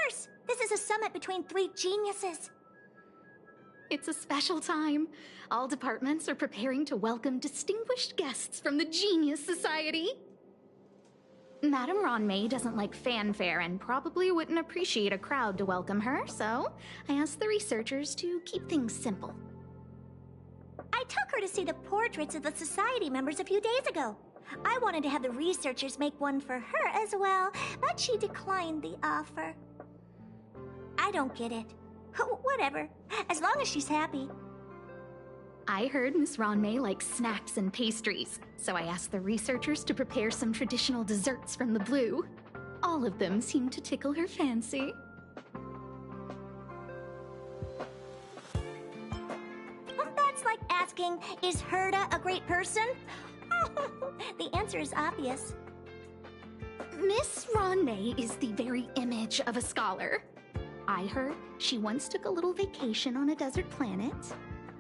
course! This is a summit between three geniuses. It's a special time. All departments are preparing to welcome distinguished guests from the Genius Society. Madame Ronmei doesn't like fanfare and probably wouldn't appreciate a crowd to welcome her, so I asked the researchers to keep things simple. I took her to see the portraits of the society members a few days ago. I wanted to have the researchers make one for her as well, but she declined the offer. I don't get it. Whatever, as long as she's happy. I heard Miss Ronmei likes snacks and pastries, so I asked the researchers to prepare some traditional desserts from the blue. All of them seemed to tickle her fancy. That's like asking, is Herda a great person? The answer is obvious. Miss Ronmei is the very image of a scholar. I heard she once took a little vacation on a desert planet.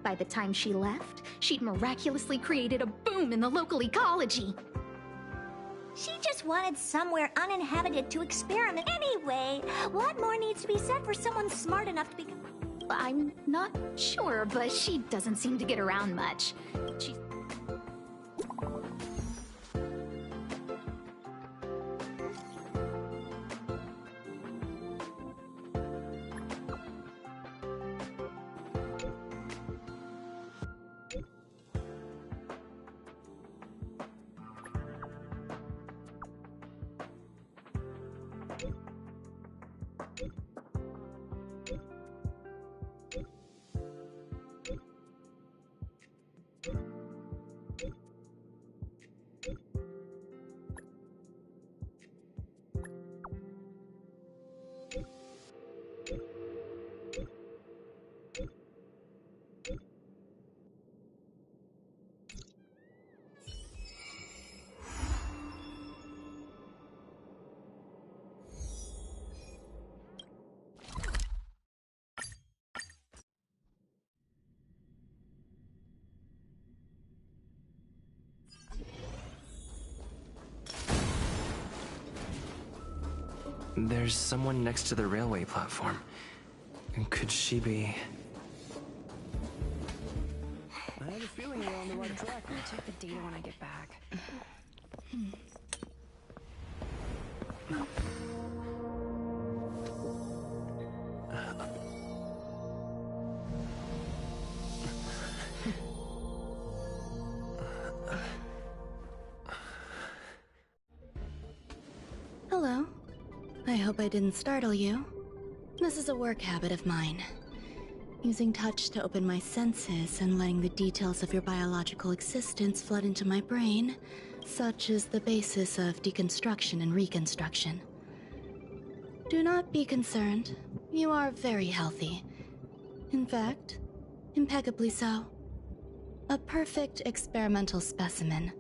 By the time she left, she'd miraculously created a boom in the local ecology. She just wanted somewhere uninhabited to experiment. Anyway, what more needs to be said for someone smart enough to become... I'm not sure, but she doesn't seem to get around much. She's... There's someone next to the railway platform. Could she be... I have a feeling we're on the right track. I'll check the data when I get back. Hello. I hope I didn't startle you. This is a work habit of mine. Using touch to open my senses and letting the details of your biological existence flood into my brain, such is the basis of deconstruction and reconstruction. Do not be concerned. You are very healthy. In fact, impeccably so. A perfect experimental specimen.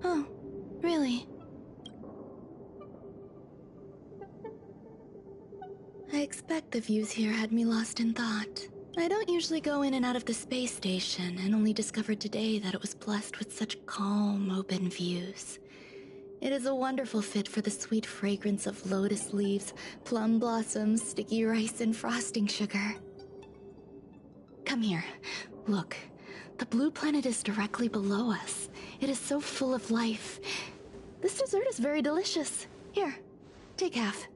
Oh, really? I expect the views here had me lost in thought. I don't usually go in and out of the space station, and only discovered today that it was blessed with such calm, open views. It is a wonderful fit for the sweet fragrance of lotus leaves, plum blossoms, sticky rice, and frosting sugar. Come here. Look. The blue planet is directly below us. It is so full of life. This dessert is very delicious. Here, take half.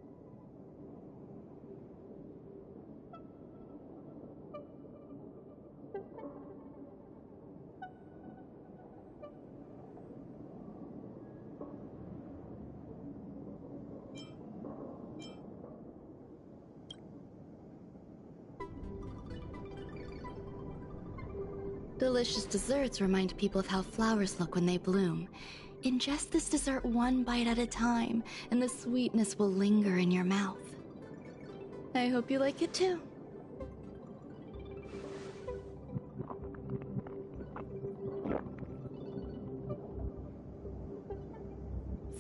Delicious desserts remind people of how flowers look when they bloom. Ingest this dessert one bite at a time, and the sweetness will linger in your mouth. I hope you like it too.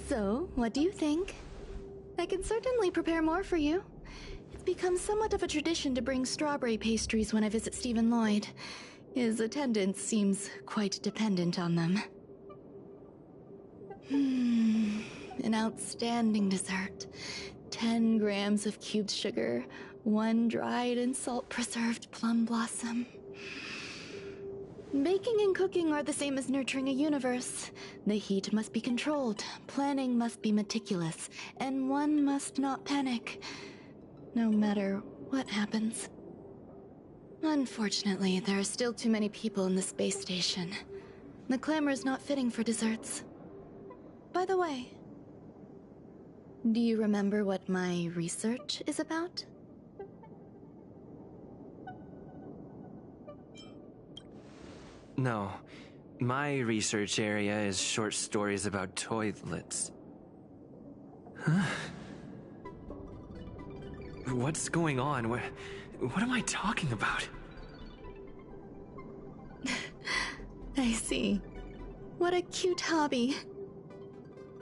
So, what do you think? I can certainly prepare more for you. It's become somewhat of a tradition to bring strawberry pastries when I visit Stephen Lloyd. His attendance seems quite dependent on them. An outstanding dessert. 10 grams of cubed sugar, 1 dried and salt-preserved plum blossom. Baking and cooking are the same as nurturing a universe. The heat must be controlled, planning must be meticulous, and one must not panic, no matter what happens. Unfortunately, there are still too many people in the space station. The clamor is not fitting for desserts. By the way, do you remember what my research is about? No. My research area is short stories about toilets. Huh? What's going on? What am I talking about? I see. What a cute hobby.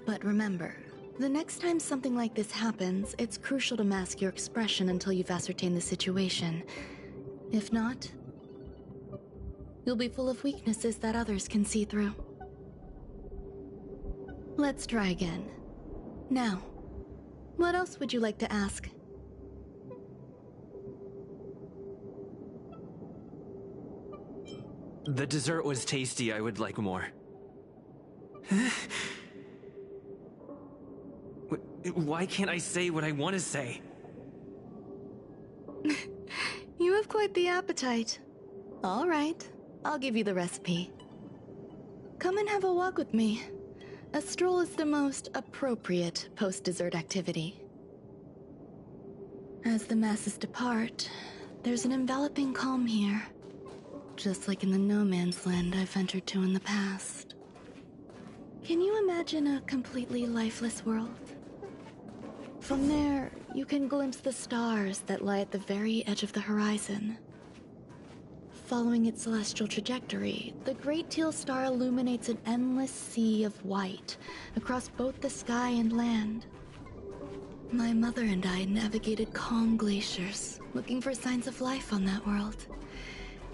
But remember, the next time something like this happens, it's crucial to mask your expression until you've ascertained the situation. If not, you'll be full of weaknesses that others can see through. Let's try again. Now, what else would you like to ask? The dessert was tasty. I would like more. Why can't I say what I want to say? You have quite the appetite. All right, I'll give you the recipe. Come and have a walk with me. A stroll is the most appropriate post-dessert activity. As the masses depart, there's an enveloping calm here. Just like in the no man's land I've ventured to in the past. Can you imagine a completely lifeless world? From there, you can glimpse the stars that lie at the very edge of the horizon. Following its celestial trajectory, the Great Teal Star illuminates an endless sea of white across both the sky and land. My mother and I navigated calm glaciers, looking for signs of life on that world,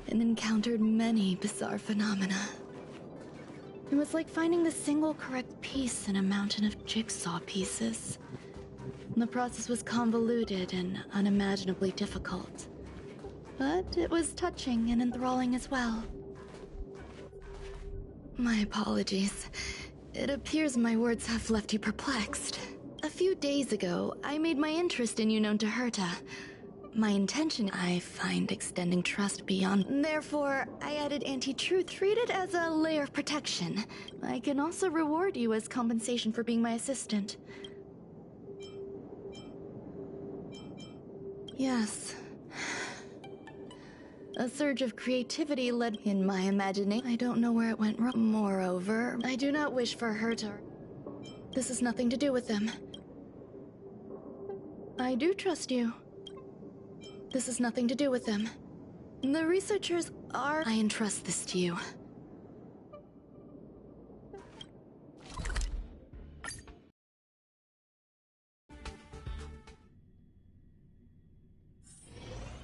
and encountered many bizarre phenomena. It was like finding the single correct piece in a mountain of jigsaw pieces. The process was convoluted and unimaginably difficult, but it was touching and enthralling as well. My apologies. It appears my words have left you perplexed. A few days ago, I made my interest in you known to Herta. My intention, I find extending trust beyond. Therefore, I added anti-truth. Treat it as a layer of protection. I can also reward you as compensation for being my assistant. Yes. A surge of creativity led in my imagination. I don't know where it went wrong. Moreover, I do not wish for Herta. This has nothing to do with them. I do trust you. This has nothing to do with them. The researchers are... I entrust this to you.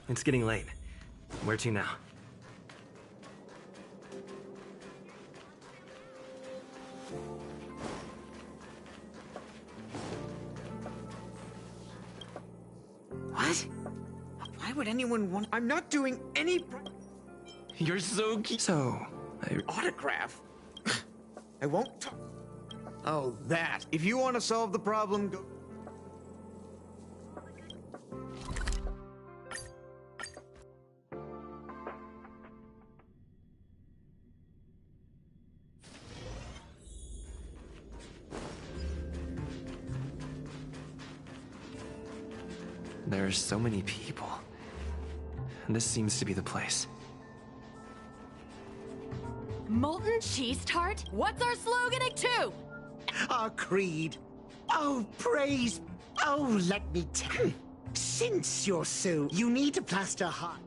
It's getting late. Where to now? What? Why would anyone want... I'm not doing any... You're so cute. So, Autograph? I won't talk... Oh, that. If you want to solve the problem, go... There are so many people. This seems to be the place. Molten cheese tart? What's our slogan at 2? Our creed. Oh, praise. Oh, let me tell you. Since you're so... You need to plaster hard.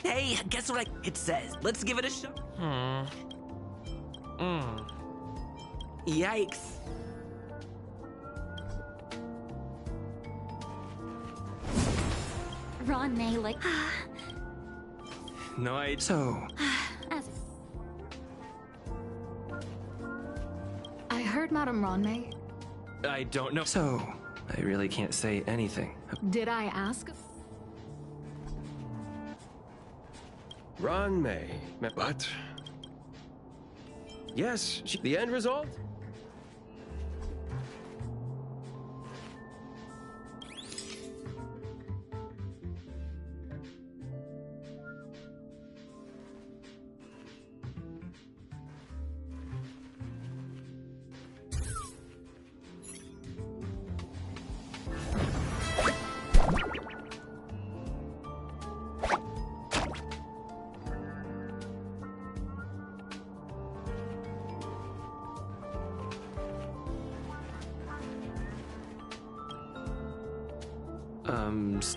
Hey, guess what it says? Let's give it a shot. Yikes. Ron May, like. No, So, As I heard Madame Ronmay. I don't know. So, I really can't say anything. Did I ask? Ruan May. What? Yes, the end result?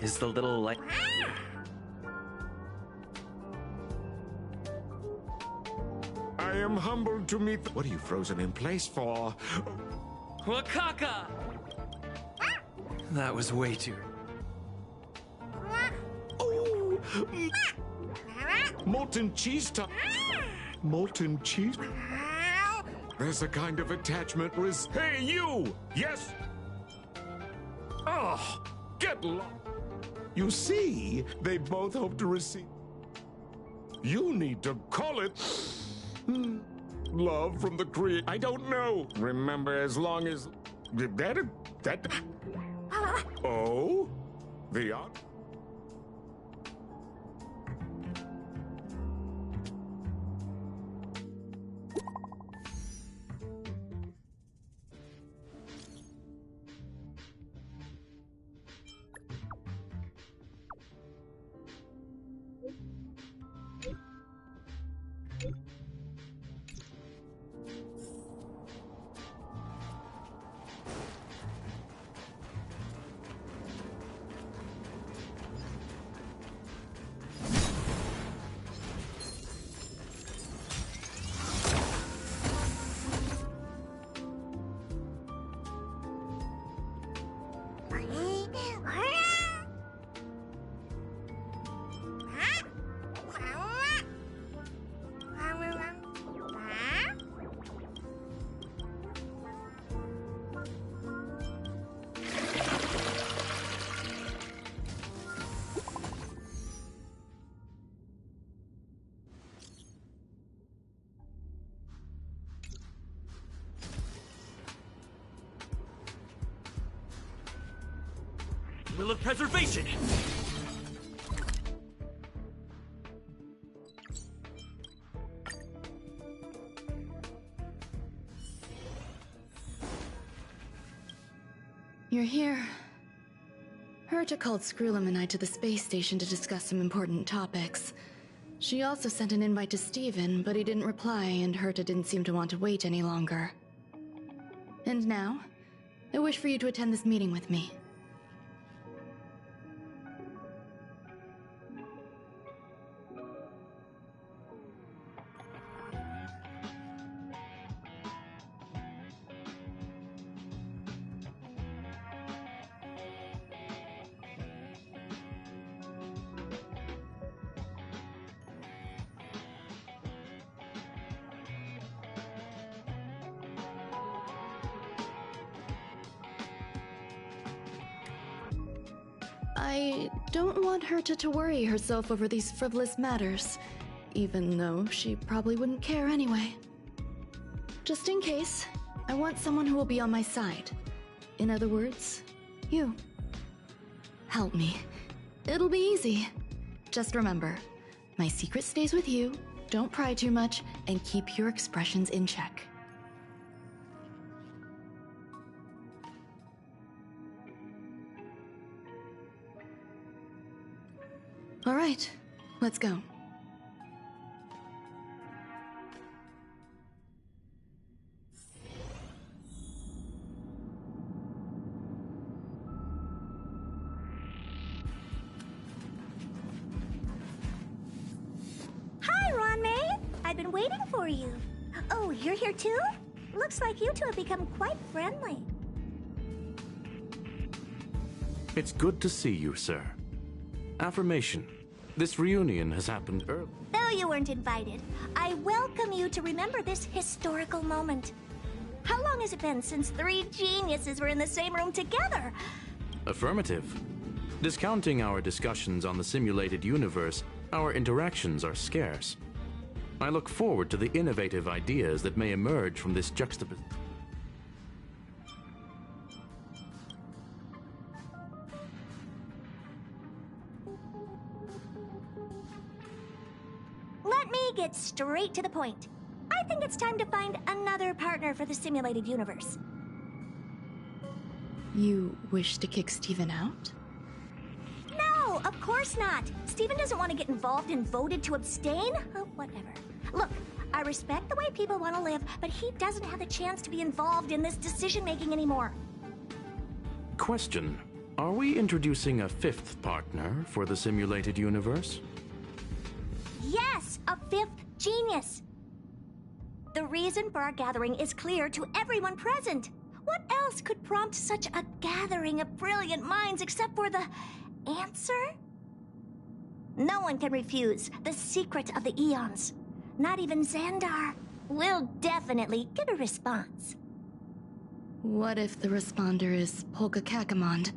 Is the little light... I am humbled to meet... What are you frozen in place for? Wakaka! That was way too... Oh! Molten cheese Molten cheese? There's a kind of attachment Hey, you! Yes! Oh! Get lost! You see, they both hope to receive... You need to call it... love from the creator. I don't know. Remember, as long as... That... Oh? The art? Will of preservation! You're here. Herta called Screwlum and I to the space station to discuss some important topics. She also sent an invite to Steven, but he didn't reply, and Herta didn't seem to want to wait any longer. And now, I wish for you to attend this meeting with me. I don't want Herta to worry herself over these frivolous matters, even though she probably wouldn't care anyway. Just in case, I want someone who will be on my side. In other words, you. Help me. It'll be easy. Just remember, my secret stays with you, don't pry too much, and keep your expressions in check. All right, let's go. for you. Oh, you're here too? Looks like you two have become quite friendly. It's good to see you, sir. Affirmation. This reunion has happened early. Though you weren't invited, I welcome you to remember this historical moment. How long has it been since three geniuses were in the same room together? Affirmative. Discounting our discussions on the simulated universe, our interactions are scarce. I look forward to the innovative ideas that may emerge from this juxtaposition. Let me get straight to the point. I think it's time to find another partner for the simulated universe. You wish to kick Steven out? No, of course not. Steven doesn't want to get involved and voted to abstain. Oh, whatever. Look, I respect the way people want to live, but he doesn't have the chance to be involved in this decision-making anymore. Question. Are we introducing a fifth partner for the simulated universe? Yes, a fifth genius. The reason for our gathering is clear to everyone present. What else could prompt such a gathering of brilliant minds except for the answer? No one can refuse the secret of the eons. Not even Xandar. We'll definitely get a response. What if the responder is Polka Kakamond?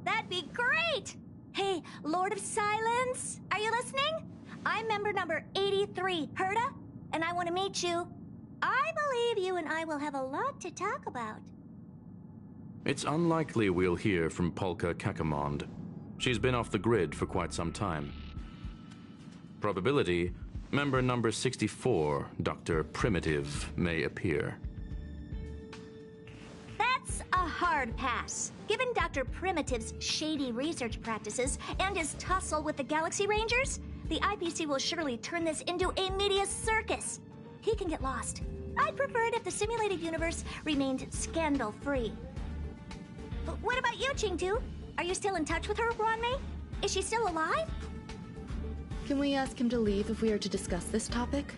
That'd be great! Hey, Lord of Silence, are you listening? I'm member number 83, Herta, and I want to meet you. I believe you and I will have a lot to talk about. It's unlikely we'll hear from Polka Kakamond. She's been off the grid for quite some time. Probability, member number 64, Dr. Primitive, may appear. That's a hard pass. Given Dr. Primitive's shady research practices and his tussle with the Galaxy Rangers, the IPC will surely turn this into a media circus. He can get lost. I'd prefer it if the simulated universe remained scandal-free. But what about you, Chengdu? Are you still in touch with her, Ruan? Is she still alive? Can we ask him to leave if we are to discuss this topic?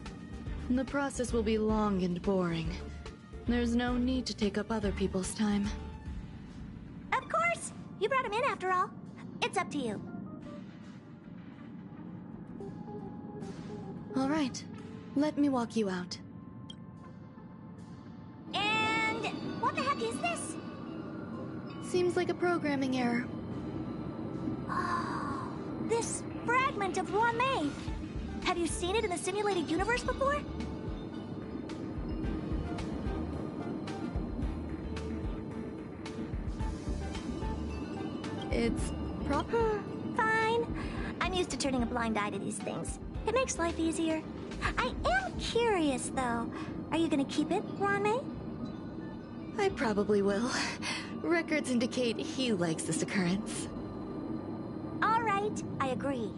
The process will be long and boring. There's no need to take up other people's time. Of course! You brought him in after all. It's up to you. All right. Let me walk you out. And what the heck is this? Seems like a programming error. Oh, this fragment of Ruan. Have you seen it in the simulated universe before? It's proper. Fine. I'm used to turning a blind eye to these things. It makes life easier. I am curious, though. Are you gonna keep it, Ruan? I probably will. Records indicate he likes this occurrence. All right, I agree.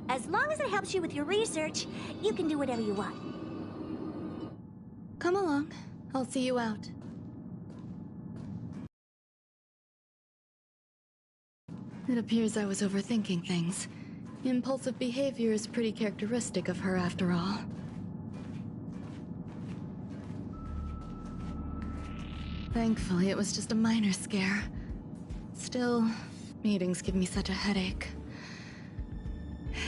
As long as it helps you with your research, you can do whatever you want. Come along. I'll see you out. It appears I was overthinking things. Impulsive behavior is pretty characteristic of her after all. Thankfully, it was just a minor scare. Still, meetings give me such a headache.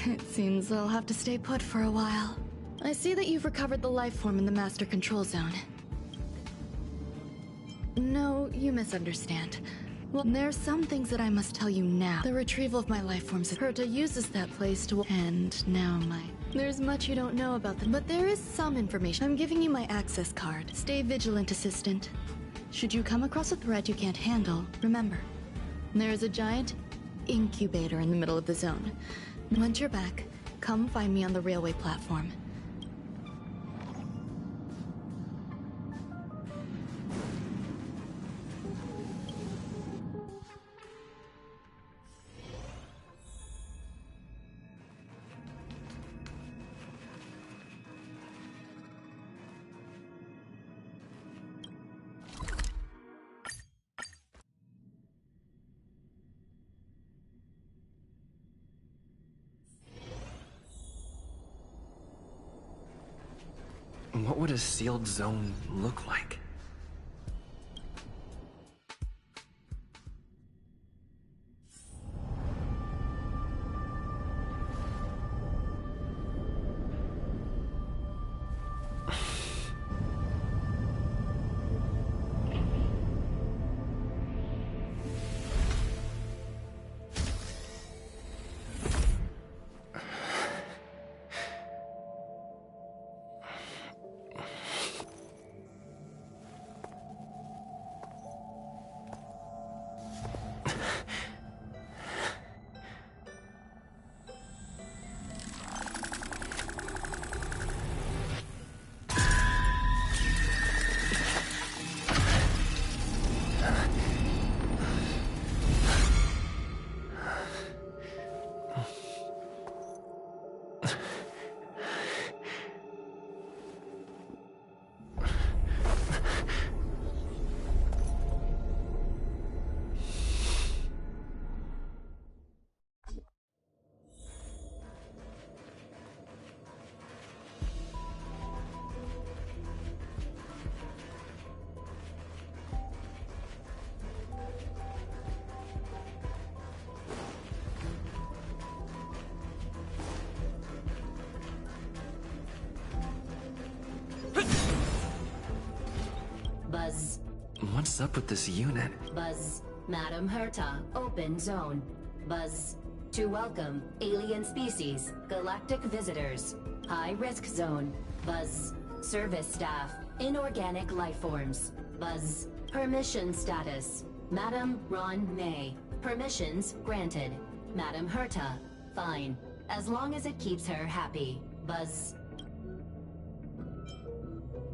It seems I'll have to stay put for a while. I see that you've recovered the life form in the Master Control Zone. No, you misunderstand. Well, there's some things that I must tell you now. The retrieval of my life forms. Herta uses that place to... And now There's much you don't know about them, but there is some information. I'm giving you my access card. Stay vigilant, Assistant. Should you come across a threat you can't handle, remember, there is a giant incubator in the middle of the zone. Once you're back, come find me on the railway platform. What would a sealed zone look like? Buzz. What's up with this unit? Buzz. Madam Herta, open zone. Buzz. To welcome alien species, galactic visitors. High risk zone. Buzz. Service staff, inorganic life forms. Buzz. Permission status. Madam Ron May. Permissions granted. Madam Herta. Fine. As long as it keeps her happy. Buzz.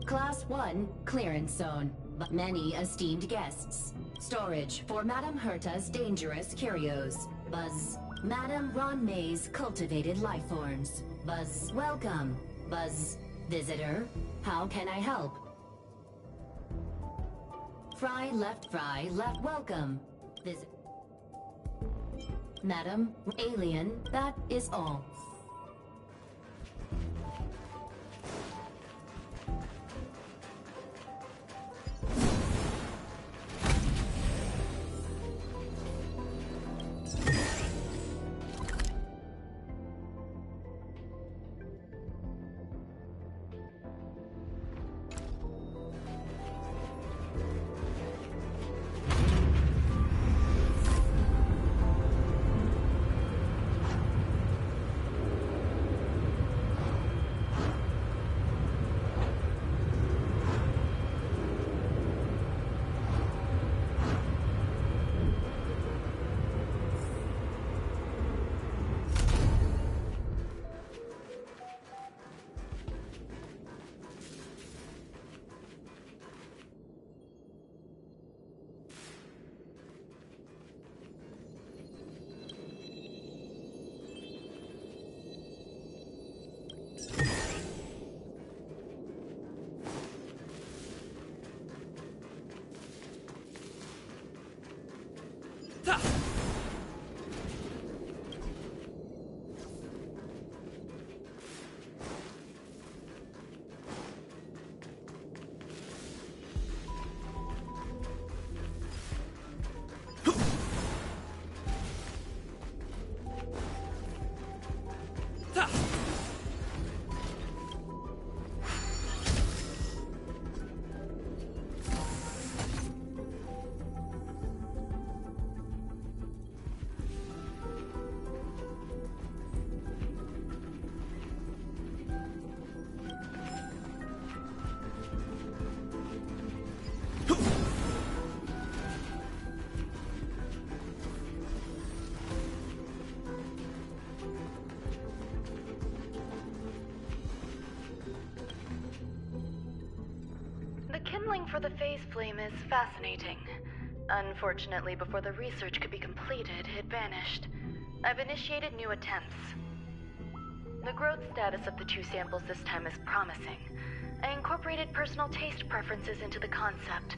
Class 1 clearance zone. But many esteemed guests. Storage for Madam Herta's dangerous curios. Buzz. Madam Ron May's cultivated life forms. Buzz. Welcome. Buzz. Visitor. How can I help? Fry left, welcome. Visit. Madam, alien, that is all. The kindling for the phase flame is fascinating. Unfortunately, before the research could be completed, it vanished. I've initiated new attempts. The growth status of the two samples this time is promising. I incorporated personal taste preferences into the concept,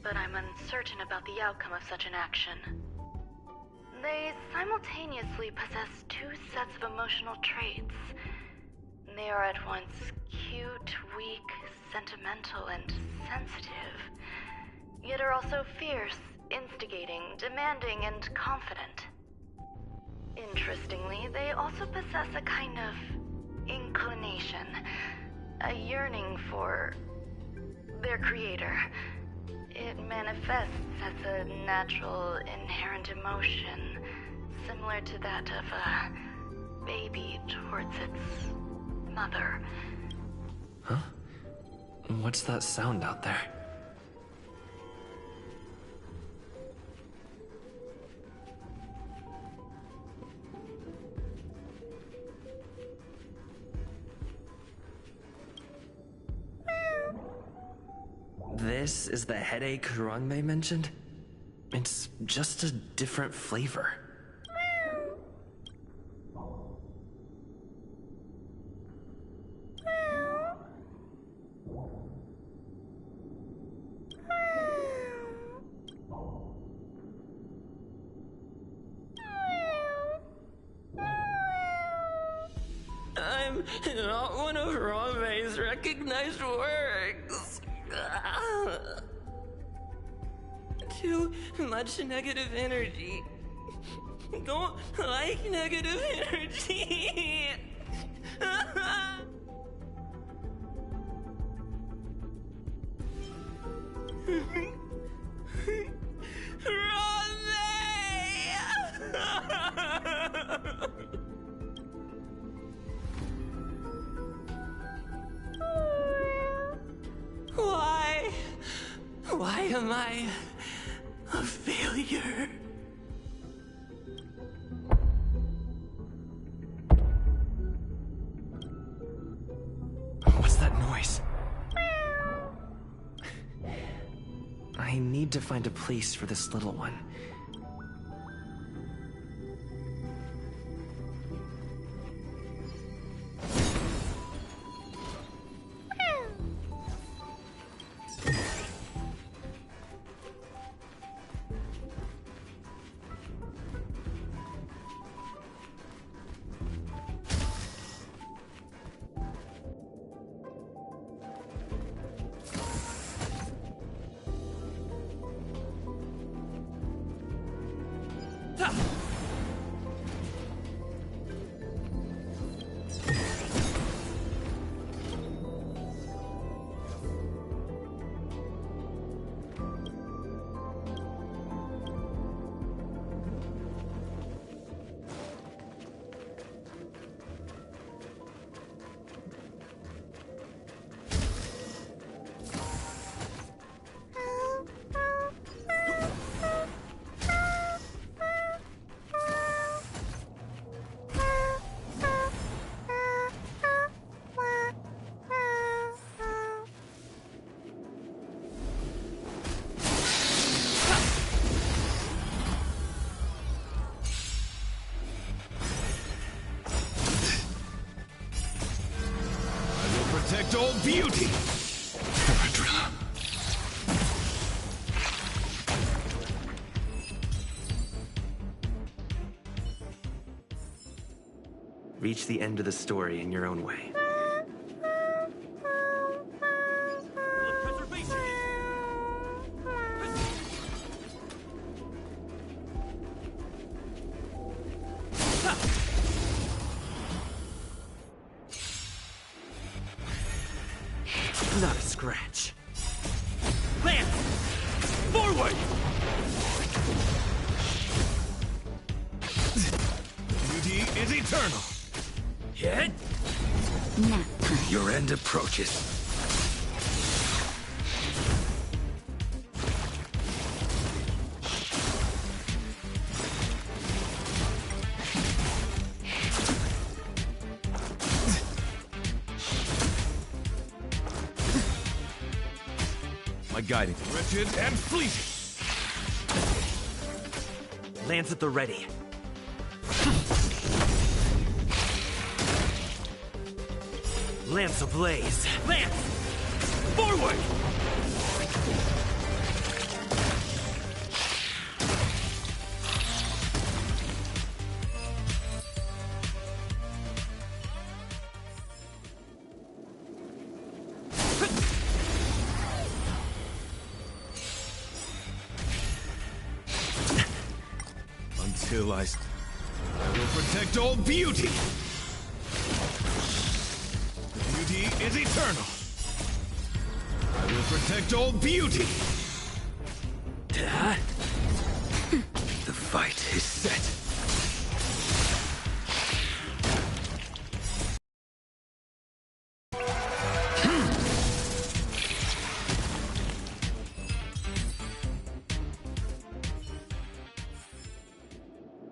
but I'm uncertain about the outcome of such an action. They simultaneously possess two sets of emotional traits. They are at once Cute, weak, sentimental, and sensitive. Yet are also fierce, instigating, demanding, and confident. Interestingly, they also possess a kind of inclination, a yearning for their creator. It manifests as a natural, inherent emotion, similar to that of a baby towards its mother. Huh? What's that sound out there? This is the headache Ruan they mentioned? It's just a different flavor. I'm not one of Rame's recognized works. Too much negative energy. Don't like negative energy. Why am I a failure? What's that noise? I need to find a place for this little one. Protect all beauty! Reach the end of the story in your own way. Not a scratch. Lance! Forward! Beauty is eternal. Hit! Nap time. Your end approaches. My guiding. Wretched and fleeting. Lance at the ready. Lance ablaze. Lance! Forward! Until I will protect all beauty. Beauty is eternal. I will protect all beauty. The fight is set.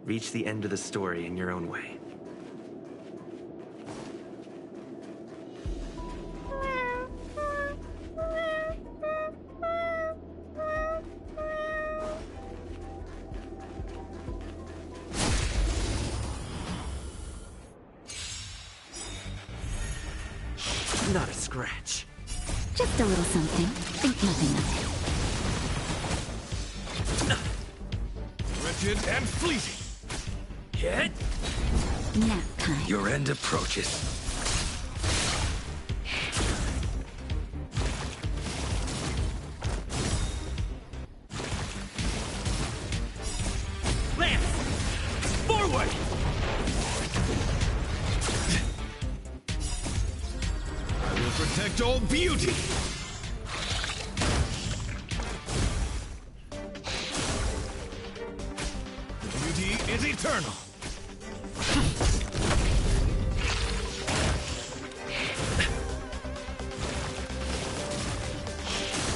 Reach the end of the story in your own way. Not a scratch. Just a little something. Think nothing of it. Wretched and fleeting. Hit. Nap time. Your end approaches. Lance! Forward! I will protect all beauty. Beauty is eternal.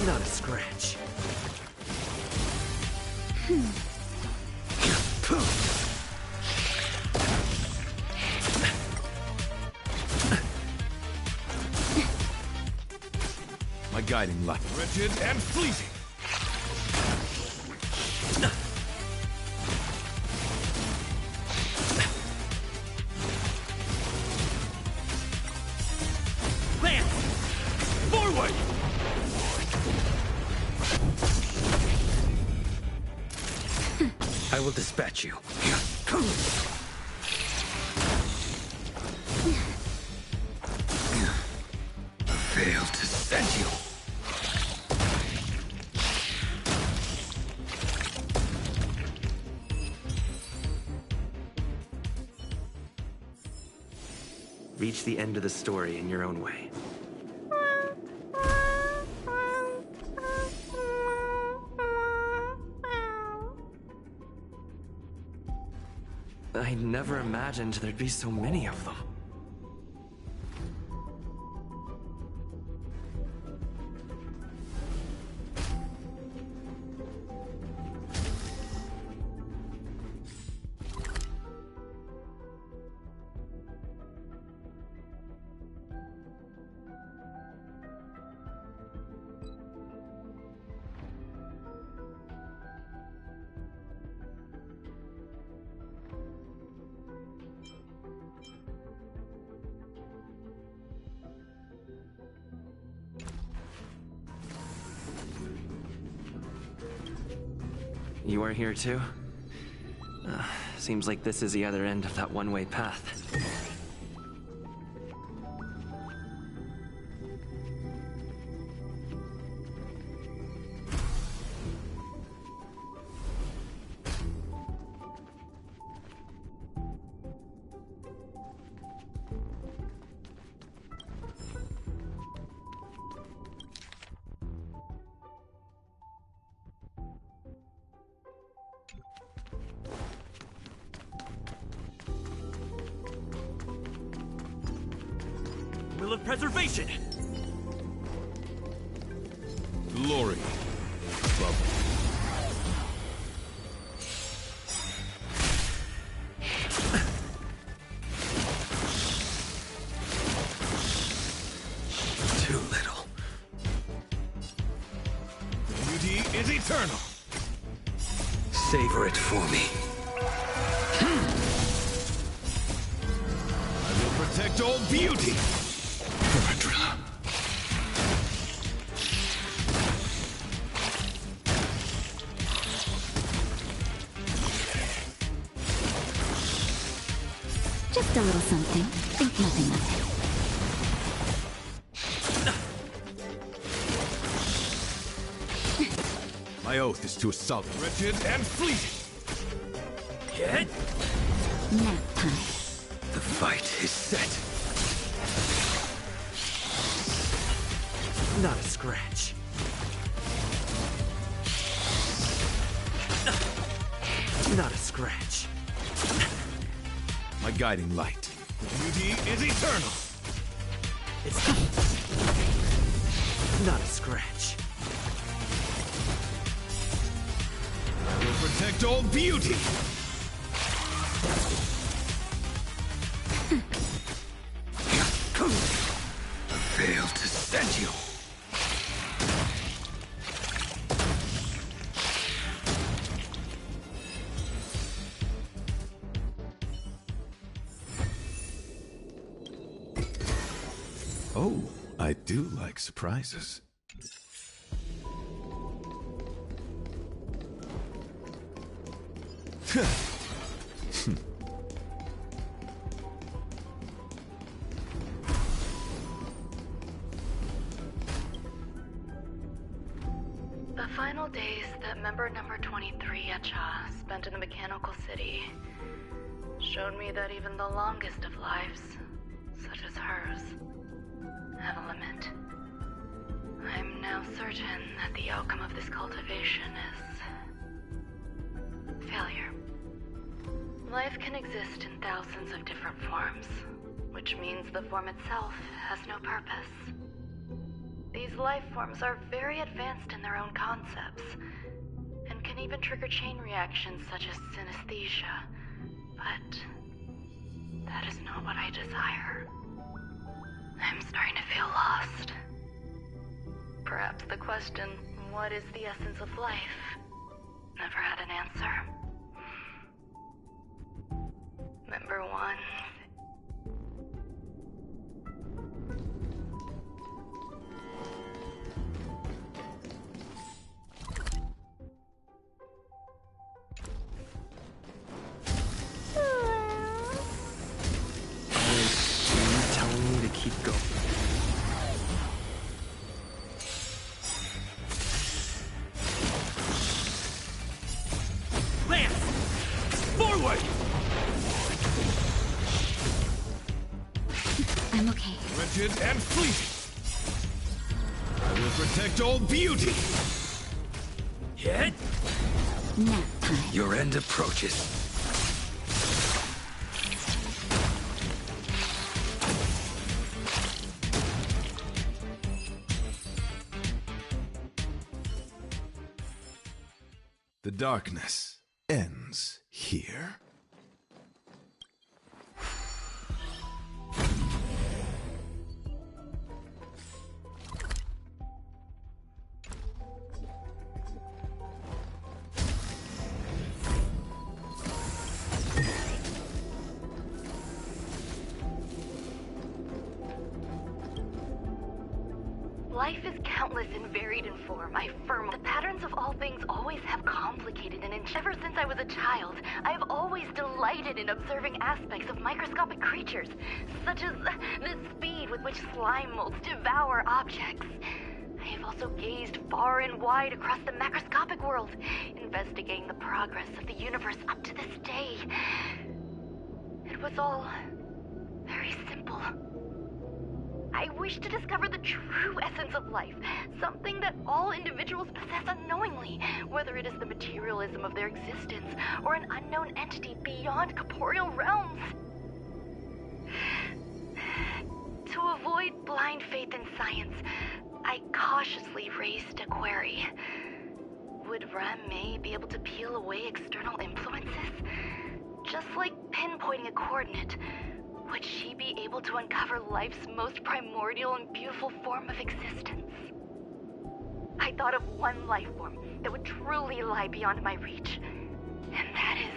Not a scratch. My guiding light. Wretched and fleeting. Lance! Forward! I will dispatch you. Failed to send you. Reach the end of the story in your own way. I never imagined there'd be so many of them. You are here too? Seems like this is the other end of that one-way path. Will of preservation. Glory. Trouble. Too little. Beauty is eternal. Savor it for me. I will protect all beauty. Just a little something. Think nothing of My oath is to assault. Wretched and fleeting. Get Nap time. the fight is set. Not a scratch. Not a scratch. My guiding light. Beauty is eternal. It's not a scratch. I will protect all beauty. I failed to send you. Oh, I do like surprises. The final days that member number 23 Echa spent in the mechanical city showed me that even the longest of lives, such as hers, have a limit. I'm now certain that the outcome of this cultivation is failure. Life can exist in thousands of different forms, which means the form itself has no purpose. These life forms are very advanced in their own concepts, and can even trigger chain reactions such as synesthesia, but that is not what I desire. I'm starting to feel lost. Perhaps the question, what is the essence of life, never had an answer. Member 1. Telling me to keep going. Lance! Forward! I'm okay. Wretched and fleeting. I will protect all beauty. Get Nap time. your end approaches. The darkness ends here. Life is countless and varied in form, I firmly. The patterns of all things always have complicated, and ever since I was a child, I have always delighted in observing aspects of microscopic creatures, such as the speed with which slime molds devour objects. I have also gazed far and wide across the macroscopic world, investigating the progress of the universe up to this day. It was all very simple. I wish to discover the true essence of life, something that all individuals possess unknowingly, whether it is the materialism of their existence or an unknown entity beyond corporeal realms. To avoid blind faith in science, I cautiously raised a query. Would Ruan be able to peel away external influences? Just like pinpointing a coordinate, would she be able to uncover life's most primordial and beautiful form of existence? I thought of one life form that would truly lie beyond my reach, and that is...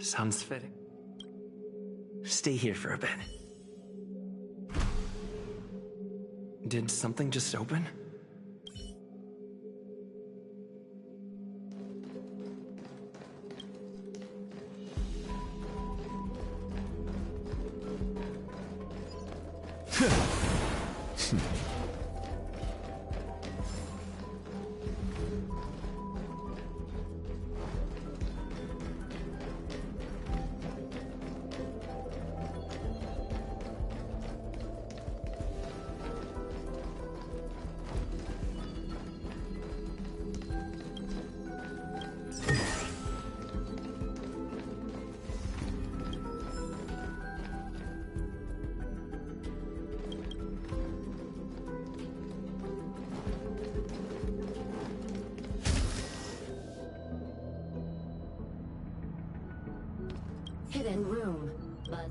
Sounds fitting. Stay here for a bit. Did something just open? Hidden room. But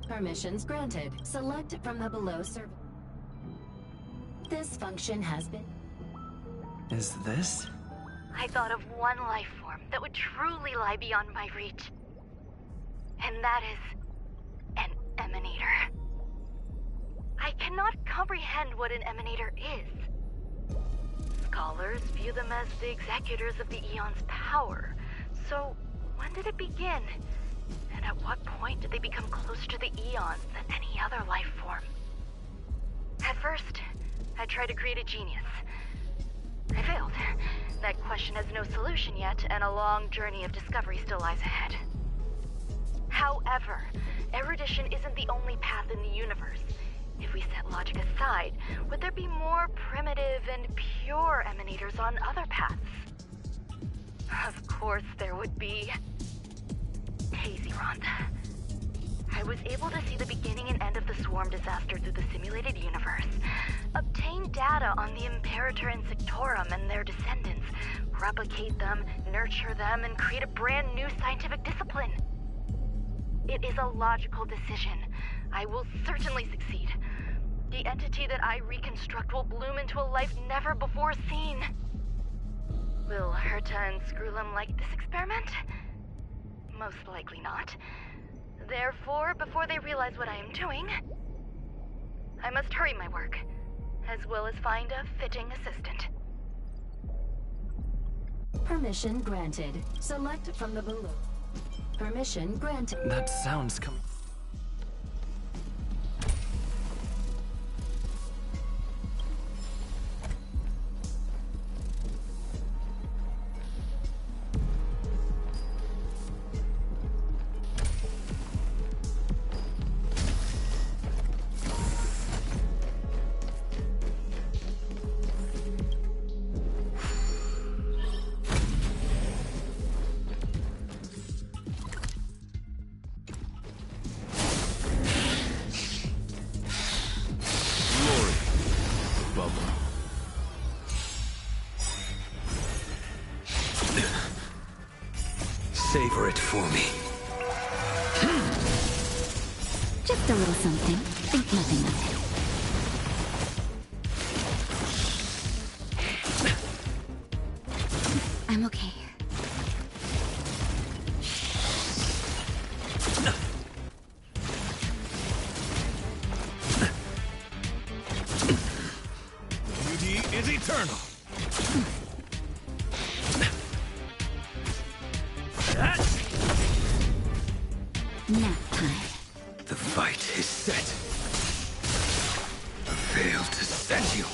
permissions granted. Select from the below service. This function has been... Is this? I thought of one life form that would truly lie beyond my reach. And that is... an emanator. I cannot comprehend what an emanator is. Scholars view them as the executors of the Eon's power. So, when did it begin? And at what point did they become closer to the Eons than any other life form? At first, I tried to create a genius. I failed. That question has no solution yet, and a long journey of discovery still lies ahead. However, erudition isn't the only path in the universe. If we set logic aside, would there be more primitive and pure emanators on other paths? Of course there would be. Hazy Ruan. I was able to see the beginning and end of the swarm disaster through the simulated universe, obtain data on the Imperator and Sectorum and their descendants, replicate them, nurture them, and create a brand new scientific discipline. It is a logical decision. I will certainly succeed. The entity that I reconstruct will bloom into a life never before seen. Will Herta and Screwlum like this experiment? Most likely not. Therefore, before they realize what I am doing, I must hurry my work, as well as find a fitting assistant. Permission granted. Select from the below. Permission granted. That sounds coming. Savor it for me. Just a little something. Think nothing of it. I'm okay. Beauty is eternal. Nap time. The fight is set. A veil to set you.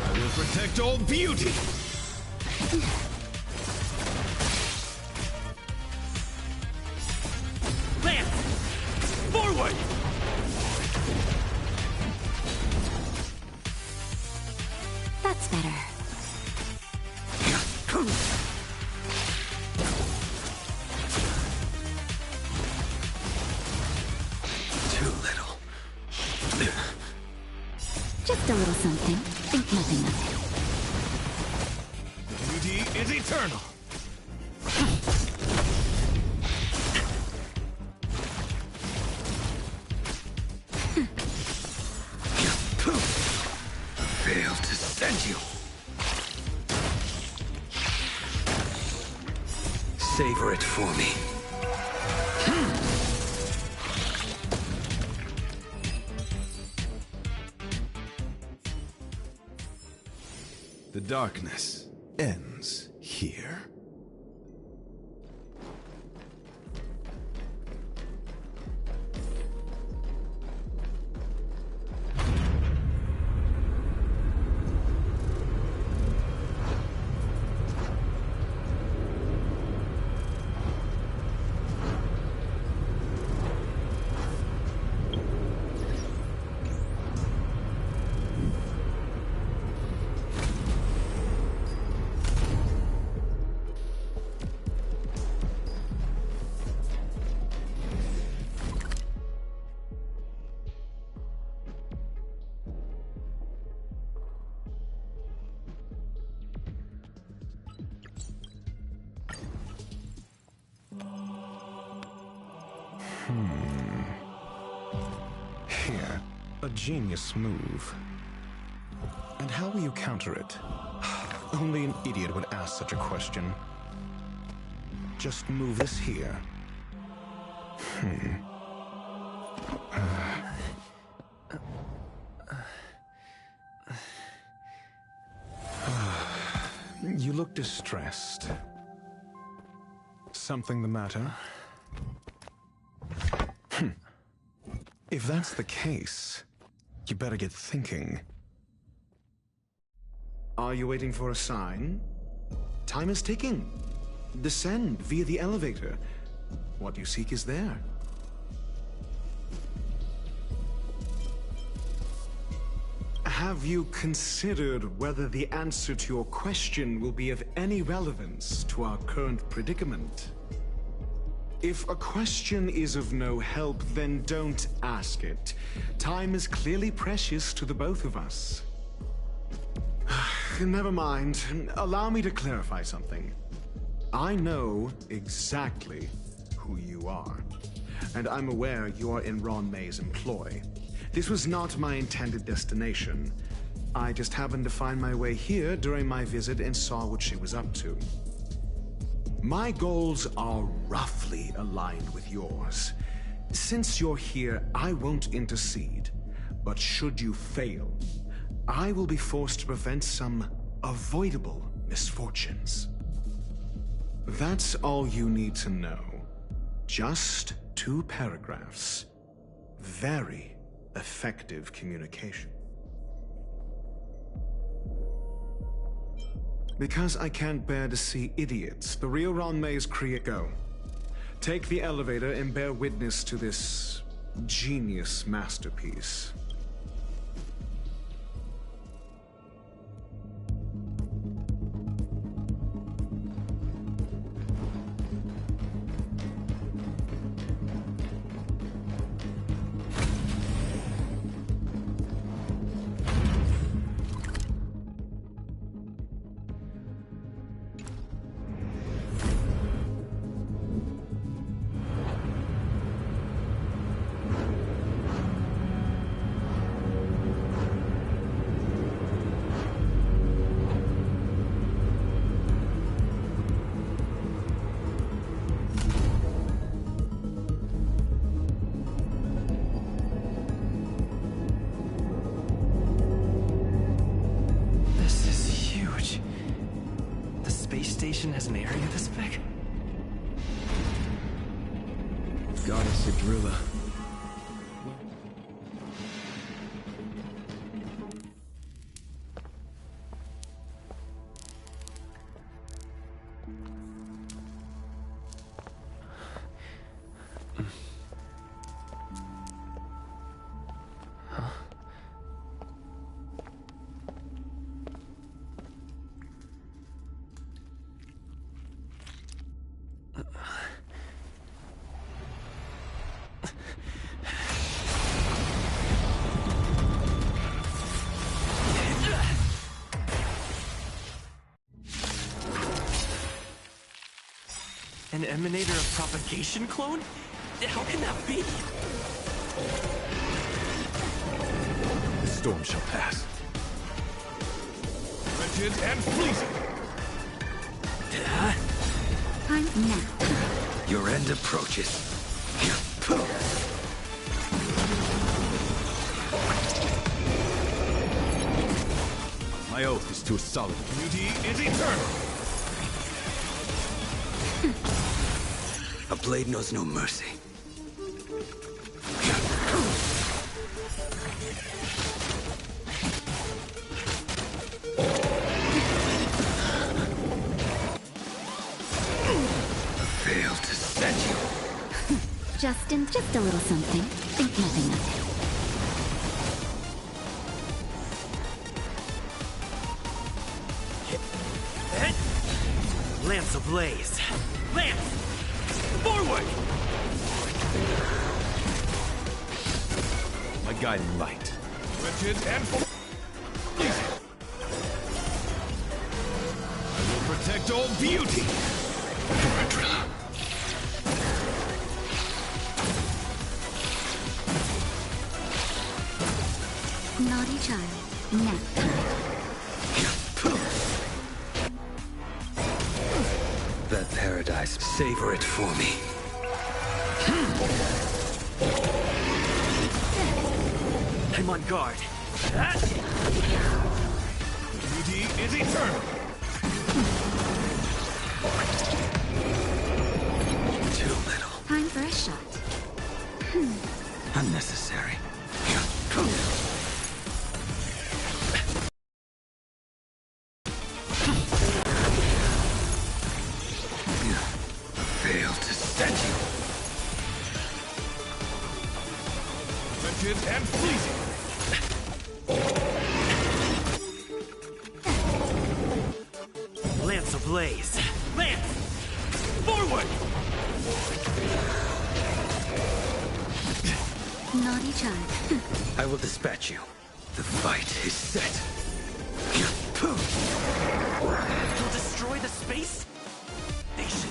I will protect all beauty. Lance! Forward! That's better. Too little. little something. Think nothing of it. Beauty is eternal. Failed to send you. Savor it for me. The darkness ends here. Here, a genius move. And how will you counter it? Only an idiot would ask such a question. Just move this here. You look distressed. Something the matter? If that's the case, you better get thinking. Are you waiting for a sign? Time is ticking. Descend via the elevator. What you seek is there. Have you considered whether the answer to your question will be of any relevance to our current predicament? If a question is of no help, then don't ask it. Time is clearly precious to the both of us. Never mind. Allow me to clarify something. I know exactly who you are, and I'm aware you are in Ruan May's employ. This was not my intended destination. I just happened to find my way here during my visit and saw what she was up to. My goals are roughly aligned with yours. Since you're here, I won't intercede. But should you fail, I will be forced to prevent some avoidable misfortunes. That's all you need to know. Just 2 paragraphs. Very effective communication. Because I can't bear to see idiots, the real Ruan May's create go. Take the elevator and bear witness to this genius masterpiece. Has an area this big? Goddess Idrilla. An emanator of propagation clone? How can that be? The storm shall pass. Wretched and fleeting. Time now. Your end approaches. My oath is to a solid. Beauty is eternal. A blade knows no mercy. Failed to set you. Just a little something. Think nothing of it. Lance ablaze! Lance! Forward! My guiding light. Wretched and fleeting. I will protect all beauty. Naughty child. Nap time. That paradise, savor it for me. I'm on guard. Beauty is eternal. Too little. Time for a shot. Unnecessary. Failed to set you. Wretched and fleeting. Lance ablaze! Lance! Forward! Naughty child. I will dispatch you. The fight is set. You'll destroy the space station.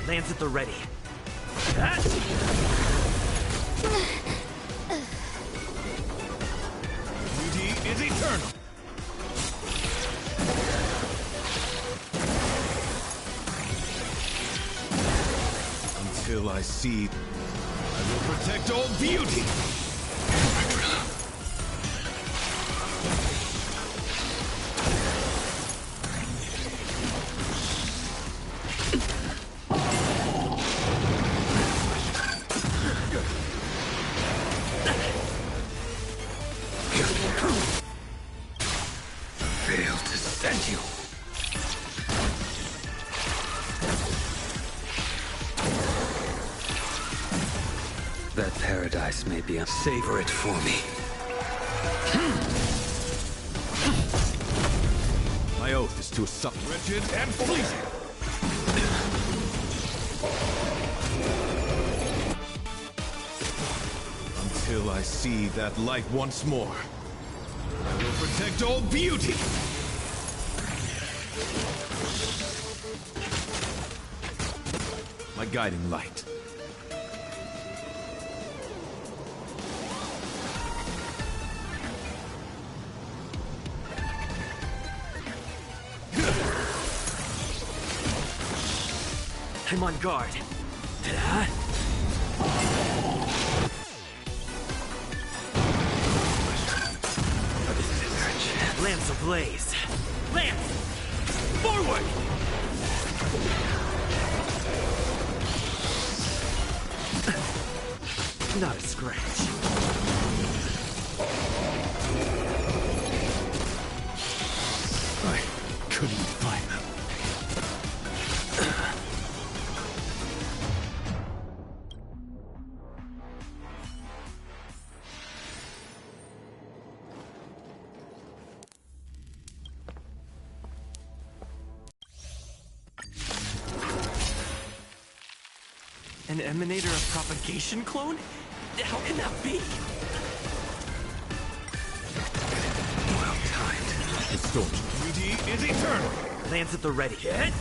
Lance at the ready. Beauty is eternal. Until I see, I will protect all beauty. Failed to set you. That paradise may be a... Savor it for me. My oath is to a solid. Wretched and fleeting. Until I see that light once more. I will protect all beauty. My guiding light. I'm on guard. Lance ablaze! Lance! Forward! Not a scratch. I couldn't find them. An emanator of propagation clone? How can that be? Well timed. don't you? Beauty is eternal. Lance at the ready. Hit!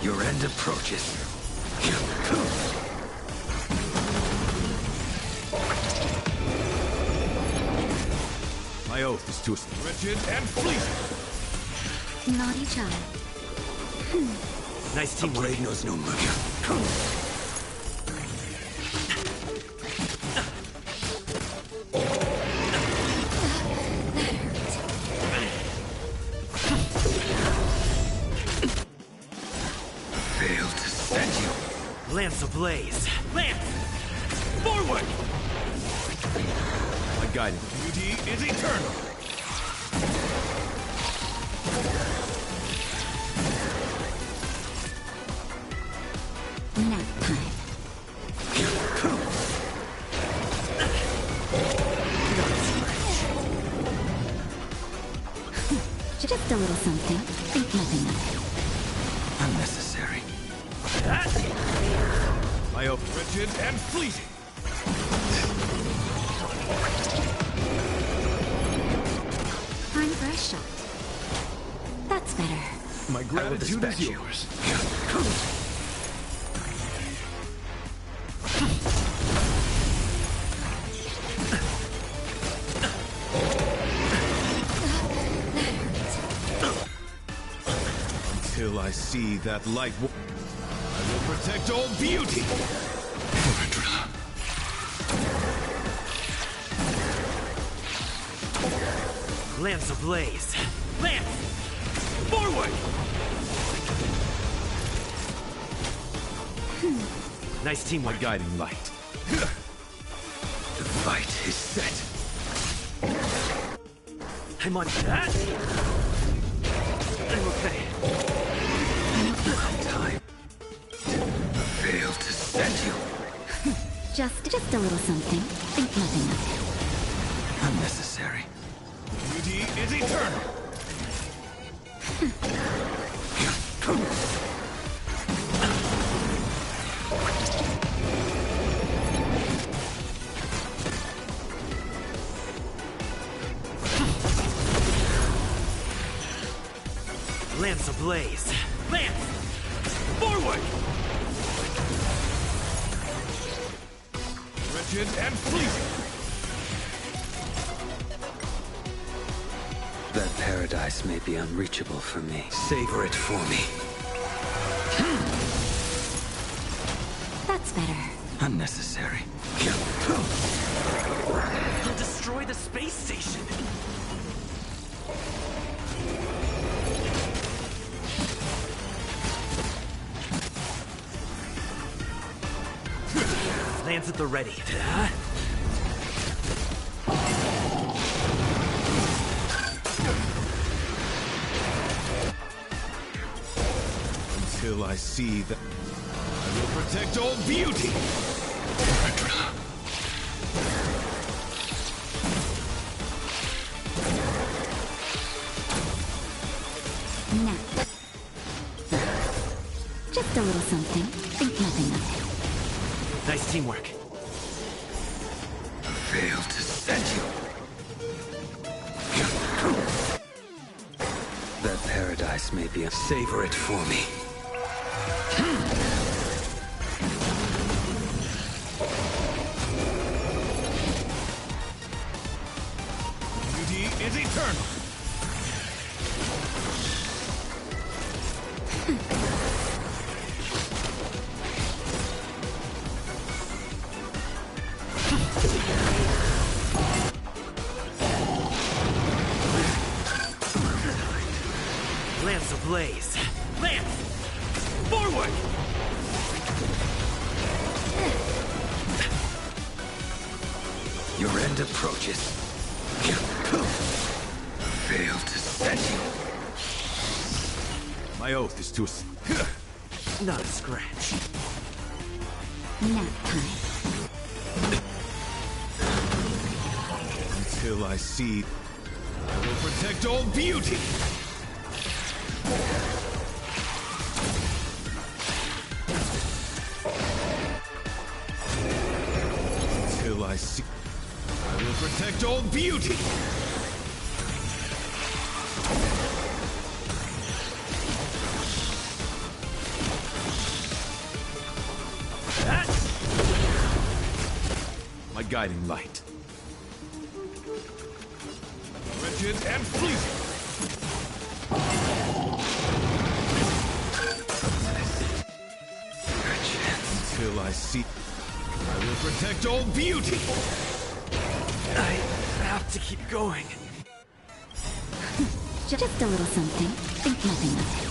Your end approaches. My oath is to wretched and fleeting. Naughty child. Nice teamwork. Blade knows no mercy. Failed to send you. Lance ablaze. Lance! Forward! My guiding beauty is eternal. Nap time. Just a little something. Think nothing of it. Unnecessary. My oath wretched and fleeting. Time for a shot. That's better. My gratitude is yours. Until I see that light, I will protect all beauty. Lance ablaze. Lance! Forward! Nice teamwork. My guiding light. The fight is set. I'm on that. I'm okay. Time. Failed to send you. Just a little something. Think nothing of it. Unnecessary. Beauty is eternal. Lance ablaze. Lance! Forward! Wretched and fleeting. That paradise may be unreachable for me. Savor it for me. That's better. Unnecessary. He'll destroy the space station. Lance at the ready. Until I see that, I will protect all beauty. Nap. Just a little something. Think nothing of it. Nice teamwork. Failed to send you. That paradise may be a savor it for me. Beauty is eternal. Lance ablaze. Lance! Forward! Your end approaches. Failed to send you. My oath is to... Not a scratch. Nap time. Until I see, I will protect all beauty. Until I see, I will protect all beauty. guiding light. Wretched and fleeting. Until I see... I will protect all beauty. I have to keep going. Just a little something. Think nothing of it.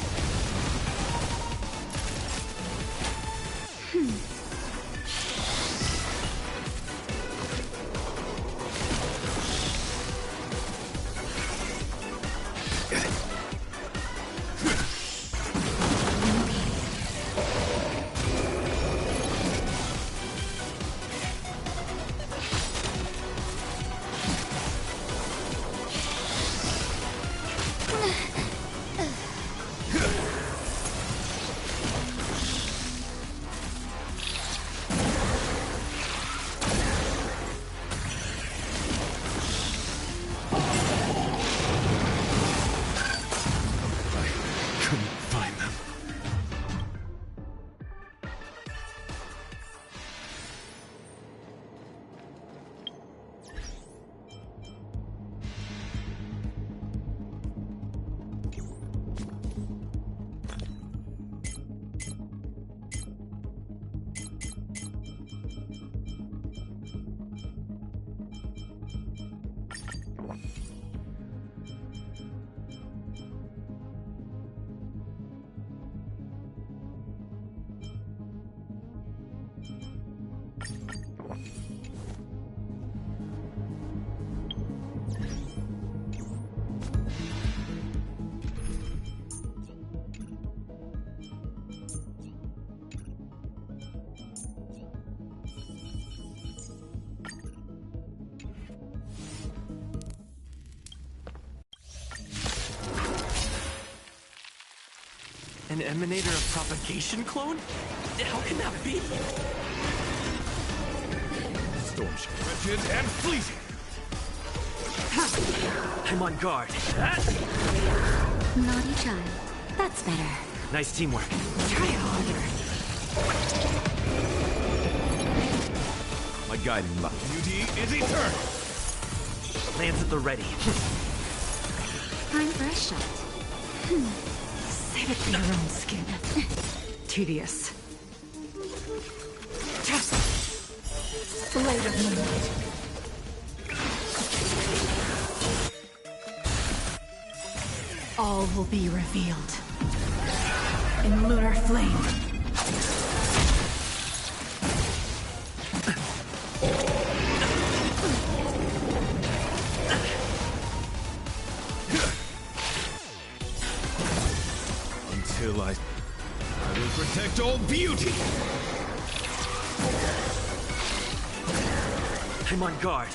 An emanator of propagation clone? How can that be? Storm wretched and fleeting. I'm on guard. Naughty child. That's better. Nice teamwork. Try harder. My guiding light. Beauty is eternal. Lands at the ready. Time for a shot. Save it for your own skin. Tedious. Blade of moonlight. All will be revealed in lunar flame. Until I will protect all beauty. I'm on guard.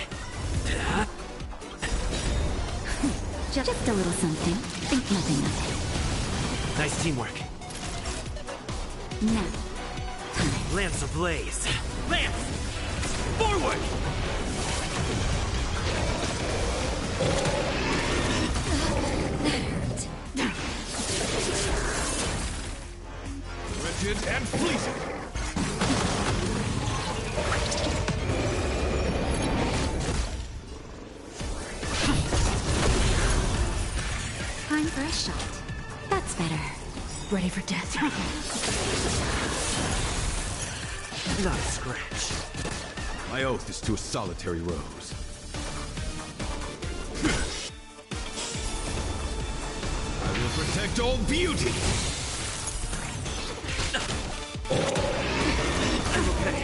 Just a little something. Think nothing of it. Nice teamwork. Now. Lance ablaze. Lance! Forward! Wretched and fleeting. Time for a shot. That's better. Ready for death. Not a scratch. My oath is to a solitary rose. I will protect all beauty. I'm okay.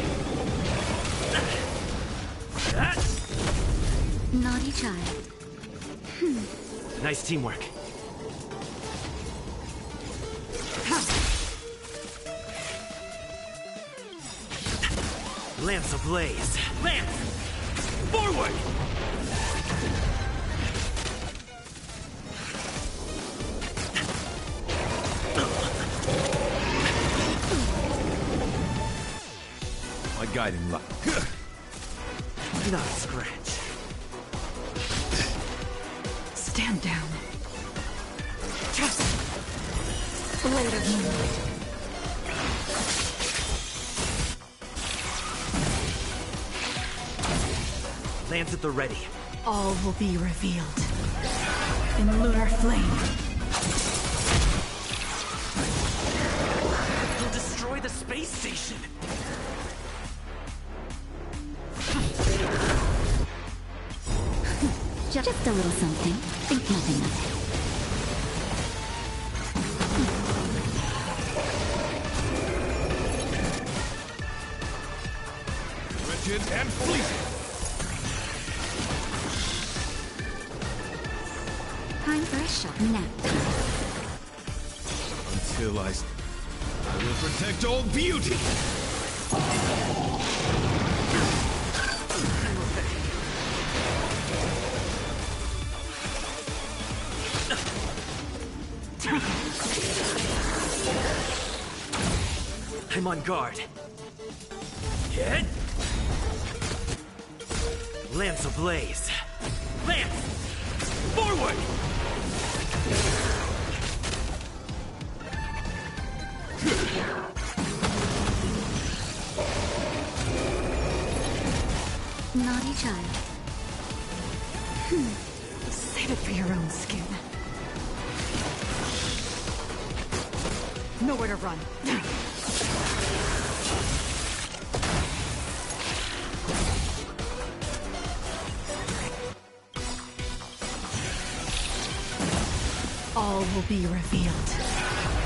Naughty child. Nice teamwork. Lance ablaze. Lance! Forward! My guiding light. Not a scratch. Stand down. Blade of moonlight. plans at the ready. All will be revealed. In lunar flame. You'll destroy the space station! Just a little something. Think nothing of it. Rigid and fleeting. Time for a short nap. Until I will protect all beauty. I'm on guard. Hit! Lance ablaze. Lance! Forward! Naughty child. Save it for your own skin. Nowhere to run. All will be revealed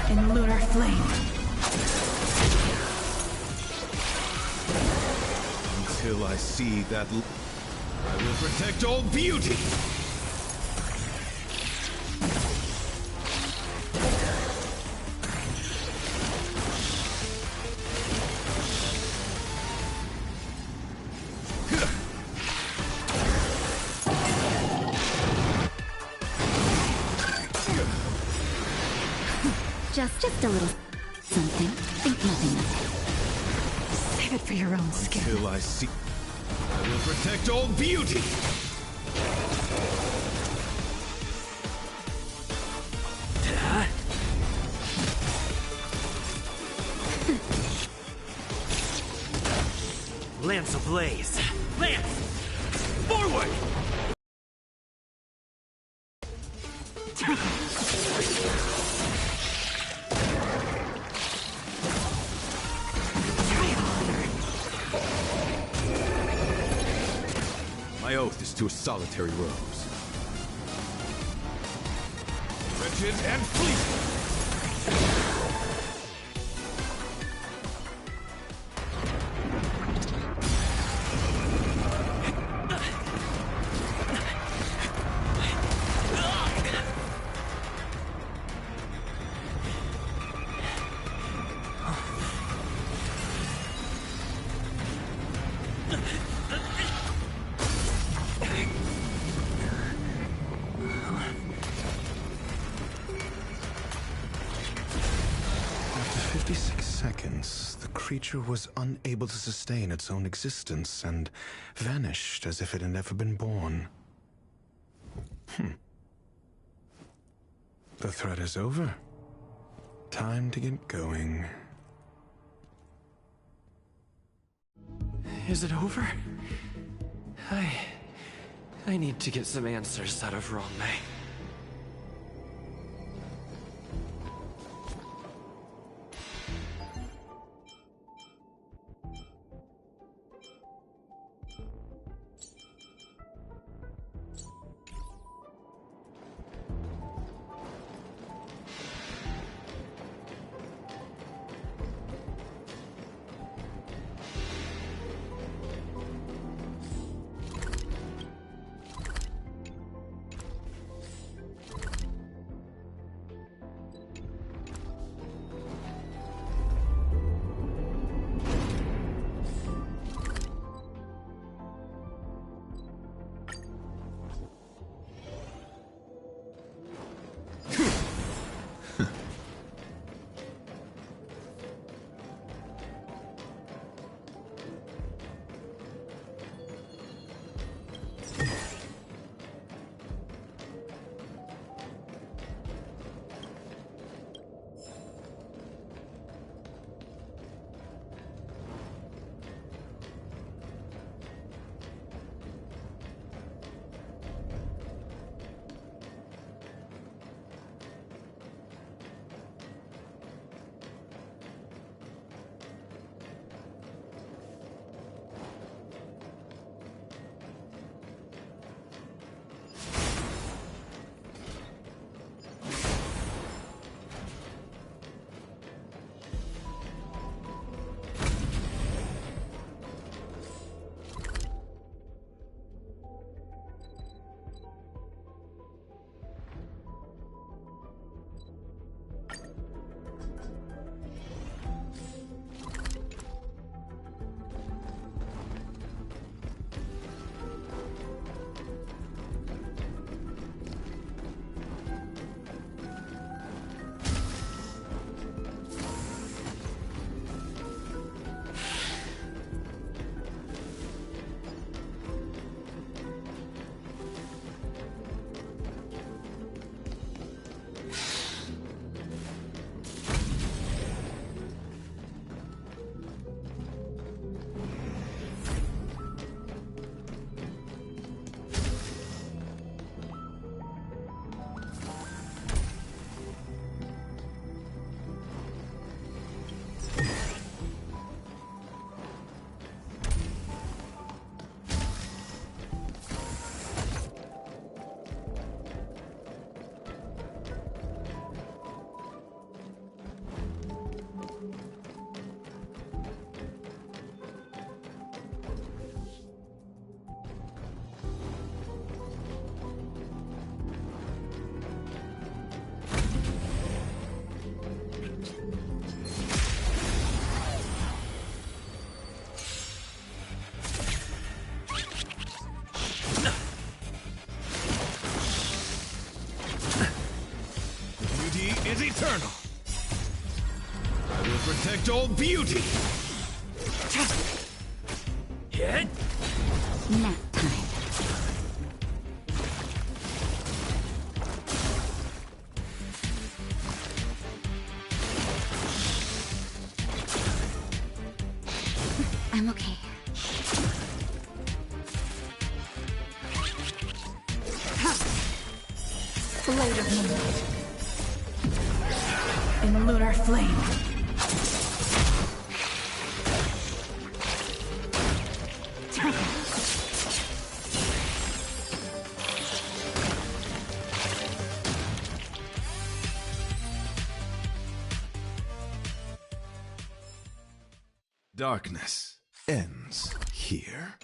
in lunar flame. Until I see that I will protect all beauty. Just a little something. Think nothing of it. Save it for your own skin. Until I see I will protect all beauty. Lance ablaze. Lance! Forward! My oath is to a solitary rose. Rigid and fleeting. After 56 seconds, the creature was unable to sustain its own existence and vanished as if it had never been born. The threat is over. Time to get going. Is it over? I need to get some answers out of Ruan. eternal. I will protect all beauty. Nap time. I'm okay. Blade of moonlight. In lunar flame. Darkness ends here.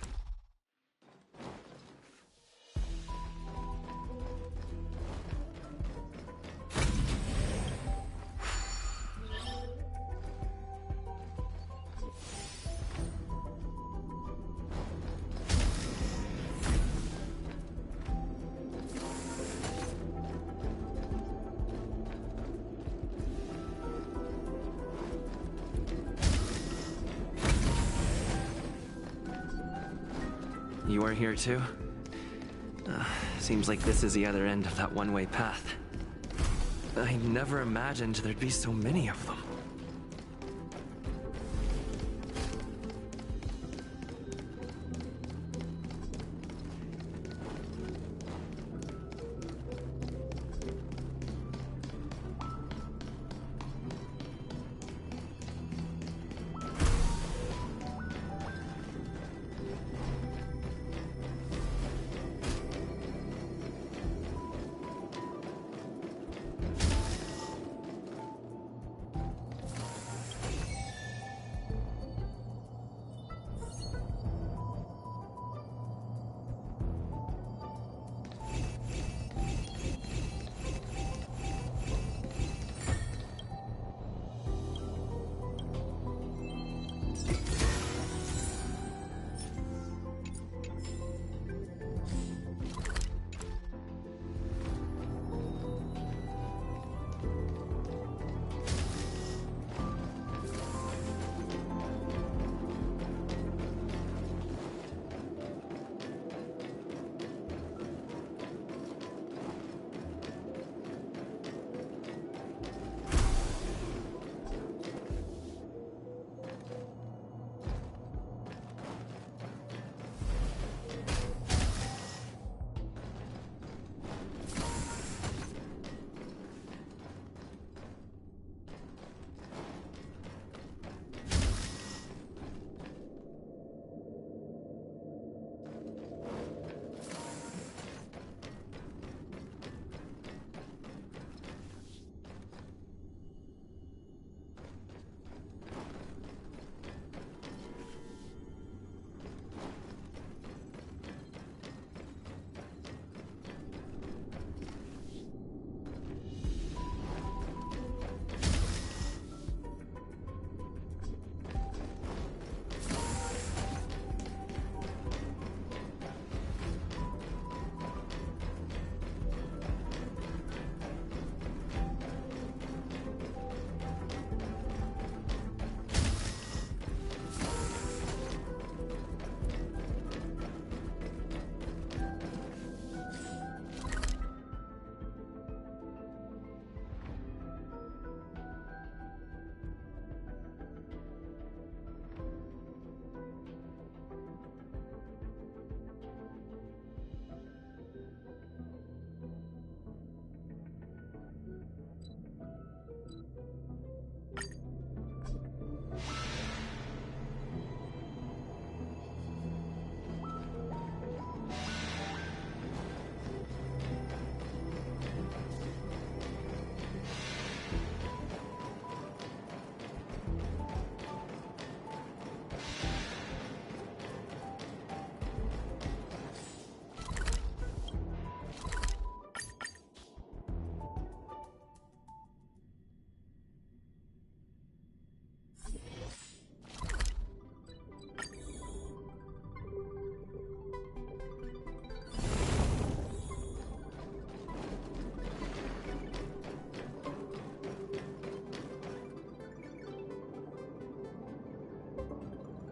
You are here too? Seems like this is the other end of that one-way path. I never imagined there'd be so many of them.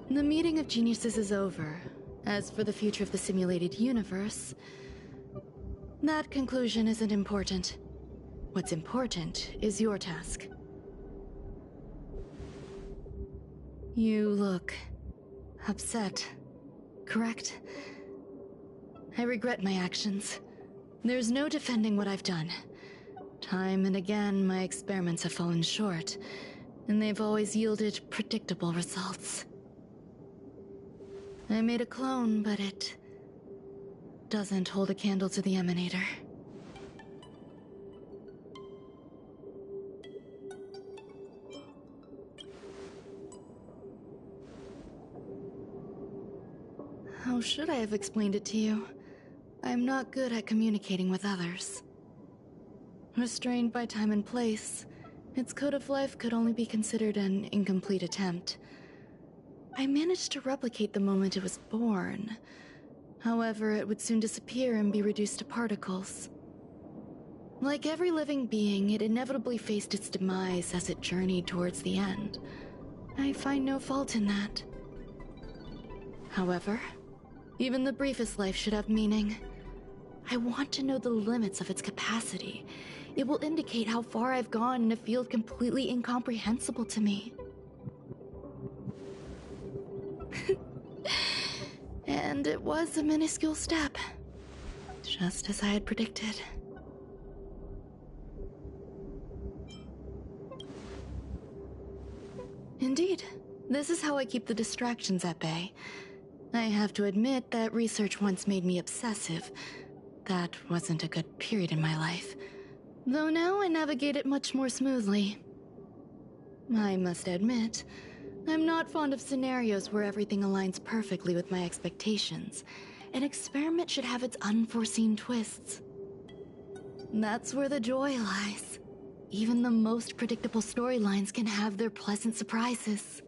The meeting of geniuses is over. As for the future of the simulated universe, that conclusion isn't important. What's important is your task. You look upset, correct? I regret my actions. There's no defending what I've done. Time and again, my experiments have fallen short, and they've always yielded predictable results. I made a clone, but it doesn't hold a candle to the Emanator. How should I have explained it to you? I'm not good at communicating with others. Restrained by time and place, its code of life could only be considered an incomplete attempt. I managed to replicate the moment it was born. However, it would soon disappear and be reduced to particles. Like every living being, it inevitably faced its demise as it journeyed towards the end. I find no fault in that. However, even the briefest life should have meaning. I want to know the limits of its capacity. It will indicate how far I've gone in a field completely incomprehensible to me. And it was a minuscule step, just as I had predicted. Indeed, this is how I keep the distractions at bay. I have to admit that research once made me obsessive. That wasn't a good period in my life, though now I navigate it much more smoothly. I must admit, I'm not fond of scenarios where everything aligns perfectly with my expectations. An experiment should have its unforeseen twists. That's where the joy lies. Even the most predictable storylines can have their pleasant surprises.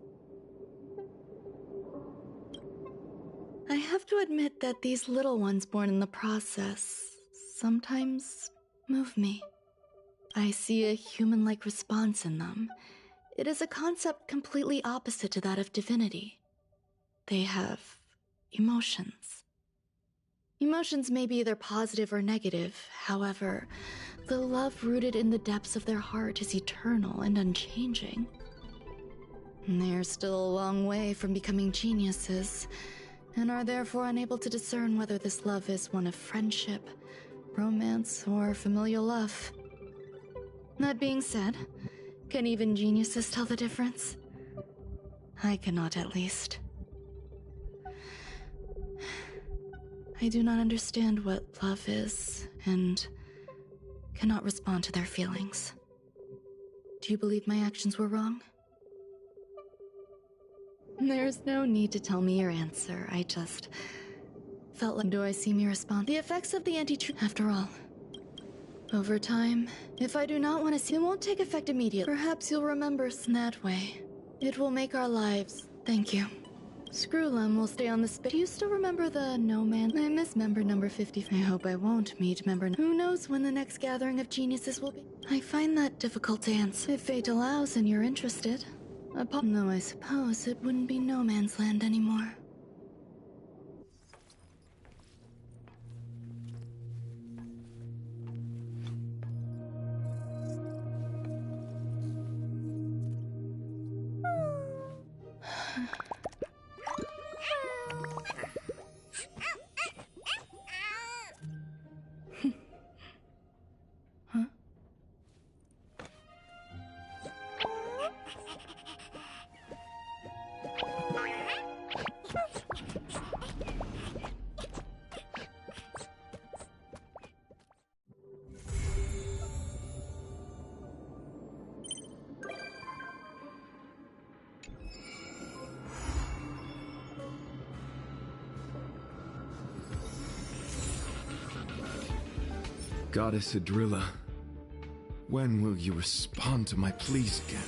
I have to admit that these little ones born in the process sometimes move me. I see a human-like response in them. It is a concept completely opposite to that of divinity. They have emotions. Emotions may be either positive or negative. However, the love rooted in the depths of their heart is eternal and unchanging. They're still a long way from becoming geniuses, and are therefore unable to discern whether this love is one of friendship, romance, or familial love. That being said, can even geniuses tell the difference? I cannot, at least. I do not understand what love is, and cannot respond to their feelings. Do you believe my actions were wrong? There's no need to tell me your answer. I just felt like, do I see me respond? The effects of the anti-truth, after all. Over time, if I do not want to see, it won't take effect immediately. Perhaps you'll remember us in that way. It will make our lives. Thank you. Screwlum will stay on the space. Do you still remember the No Man? I miss member number 50. I hope I won't meet member. Who knows when the next gathering of geniuses will be? I find that difficult to answer. If fate allows and you're interested. Though I suppose it wouldn't be No Man's Land anymore. Goddess Adrilla, when will you respond to my pleas again?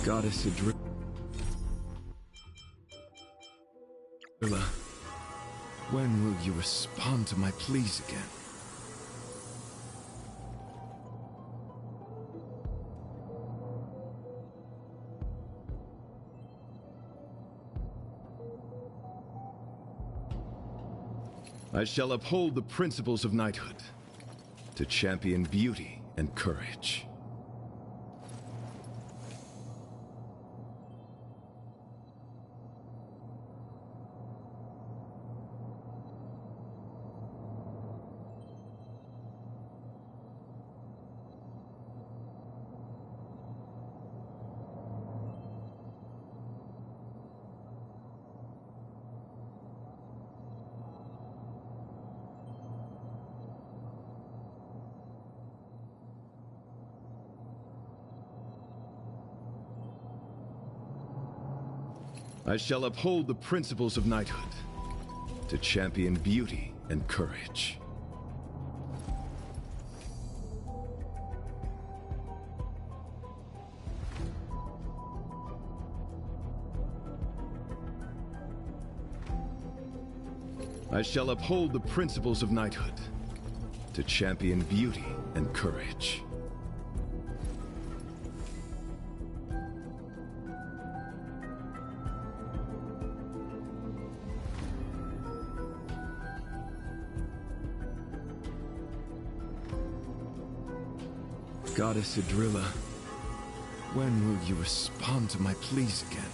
Goddess Adrilla, when will you respond to my pleas again? I shall uphold the principles of knighthood, to champion beauty and courage. I shall uphold the principles of knighthood, to champion beauty and courage. I shall uphold the principles of knighthood, to champion beauty and courage. Goddess Adrilla, when will you respond to my pleas again?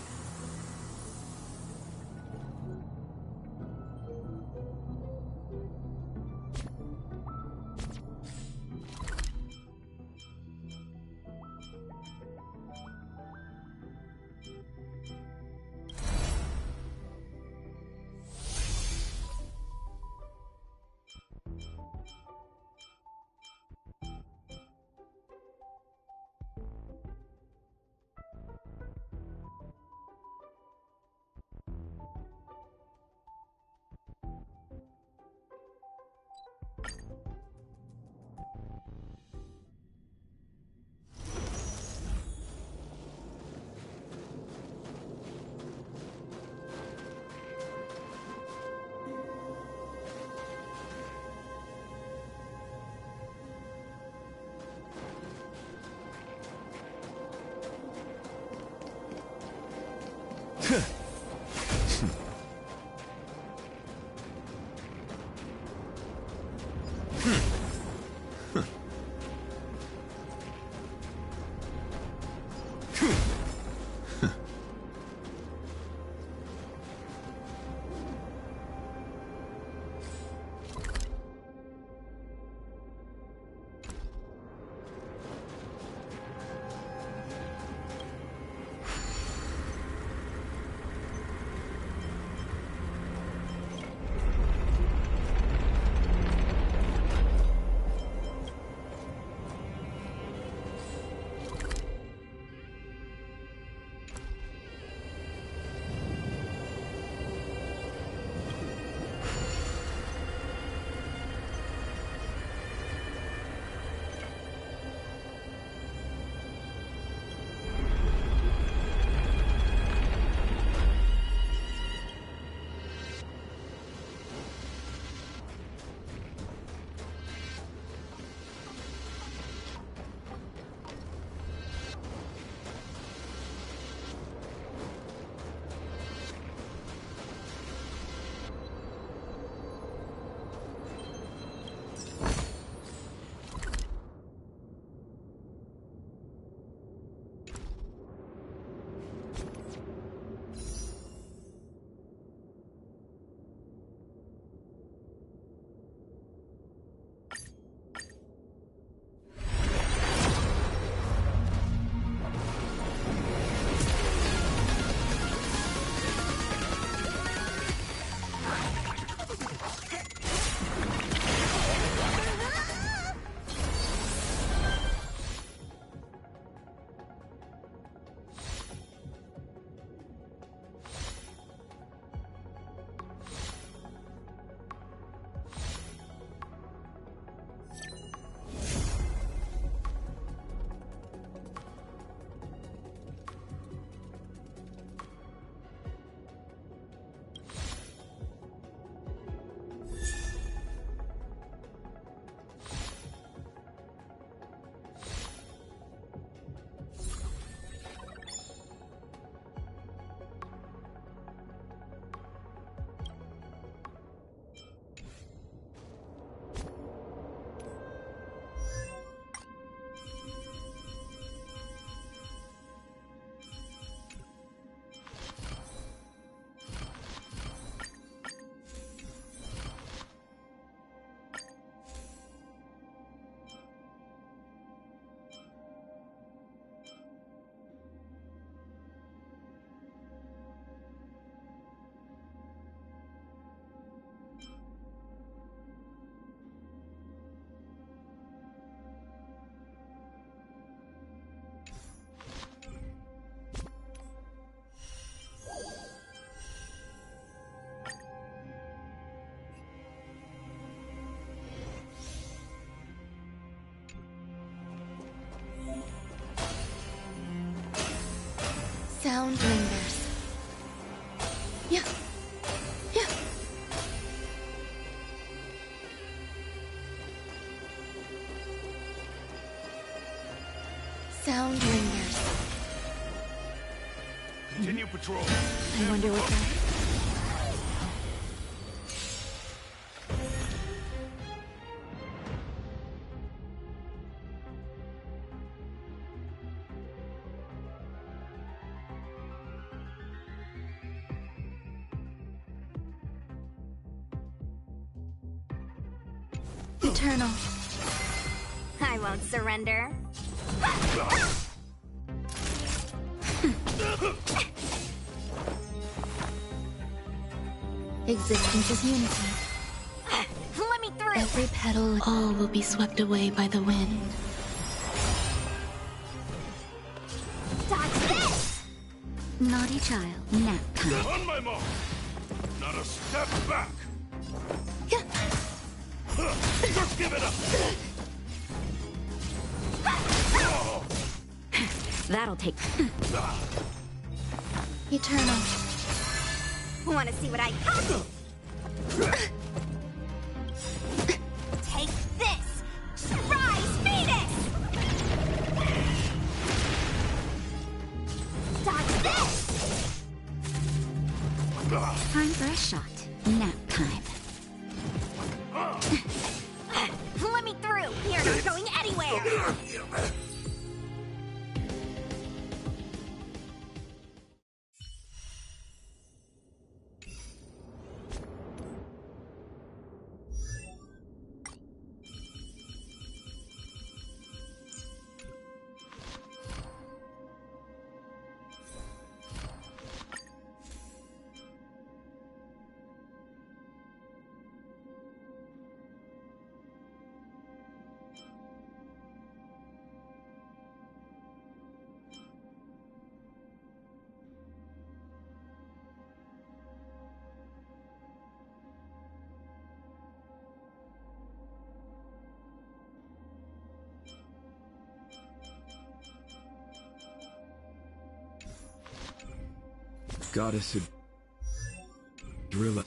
Sound lingers. Yeah. Yeah. Sound lingers. Continue patrol. I wonder what that... Eternal. I won't surrender. Existence is unity. Let me through! Every petal, all will be swept away by the wind. Dodge this! Naughty child, nap time. On my mark! Not a step back! Just give it up! That'll take... Eternal. Want to see what I got? Take this! Rise, Venus! Dodge this! Time for a shot. Nap time. Let me through! Here, not going anywhere! Goddess Drilla.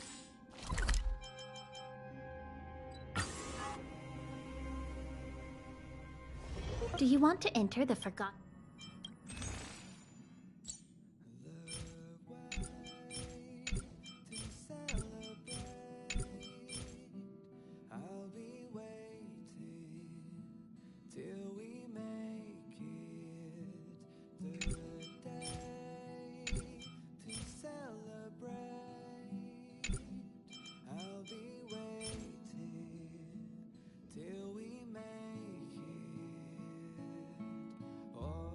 Do you want to enter the forgotten? Till we make it, or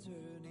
turning.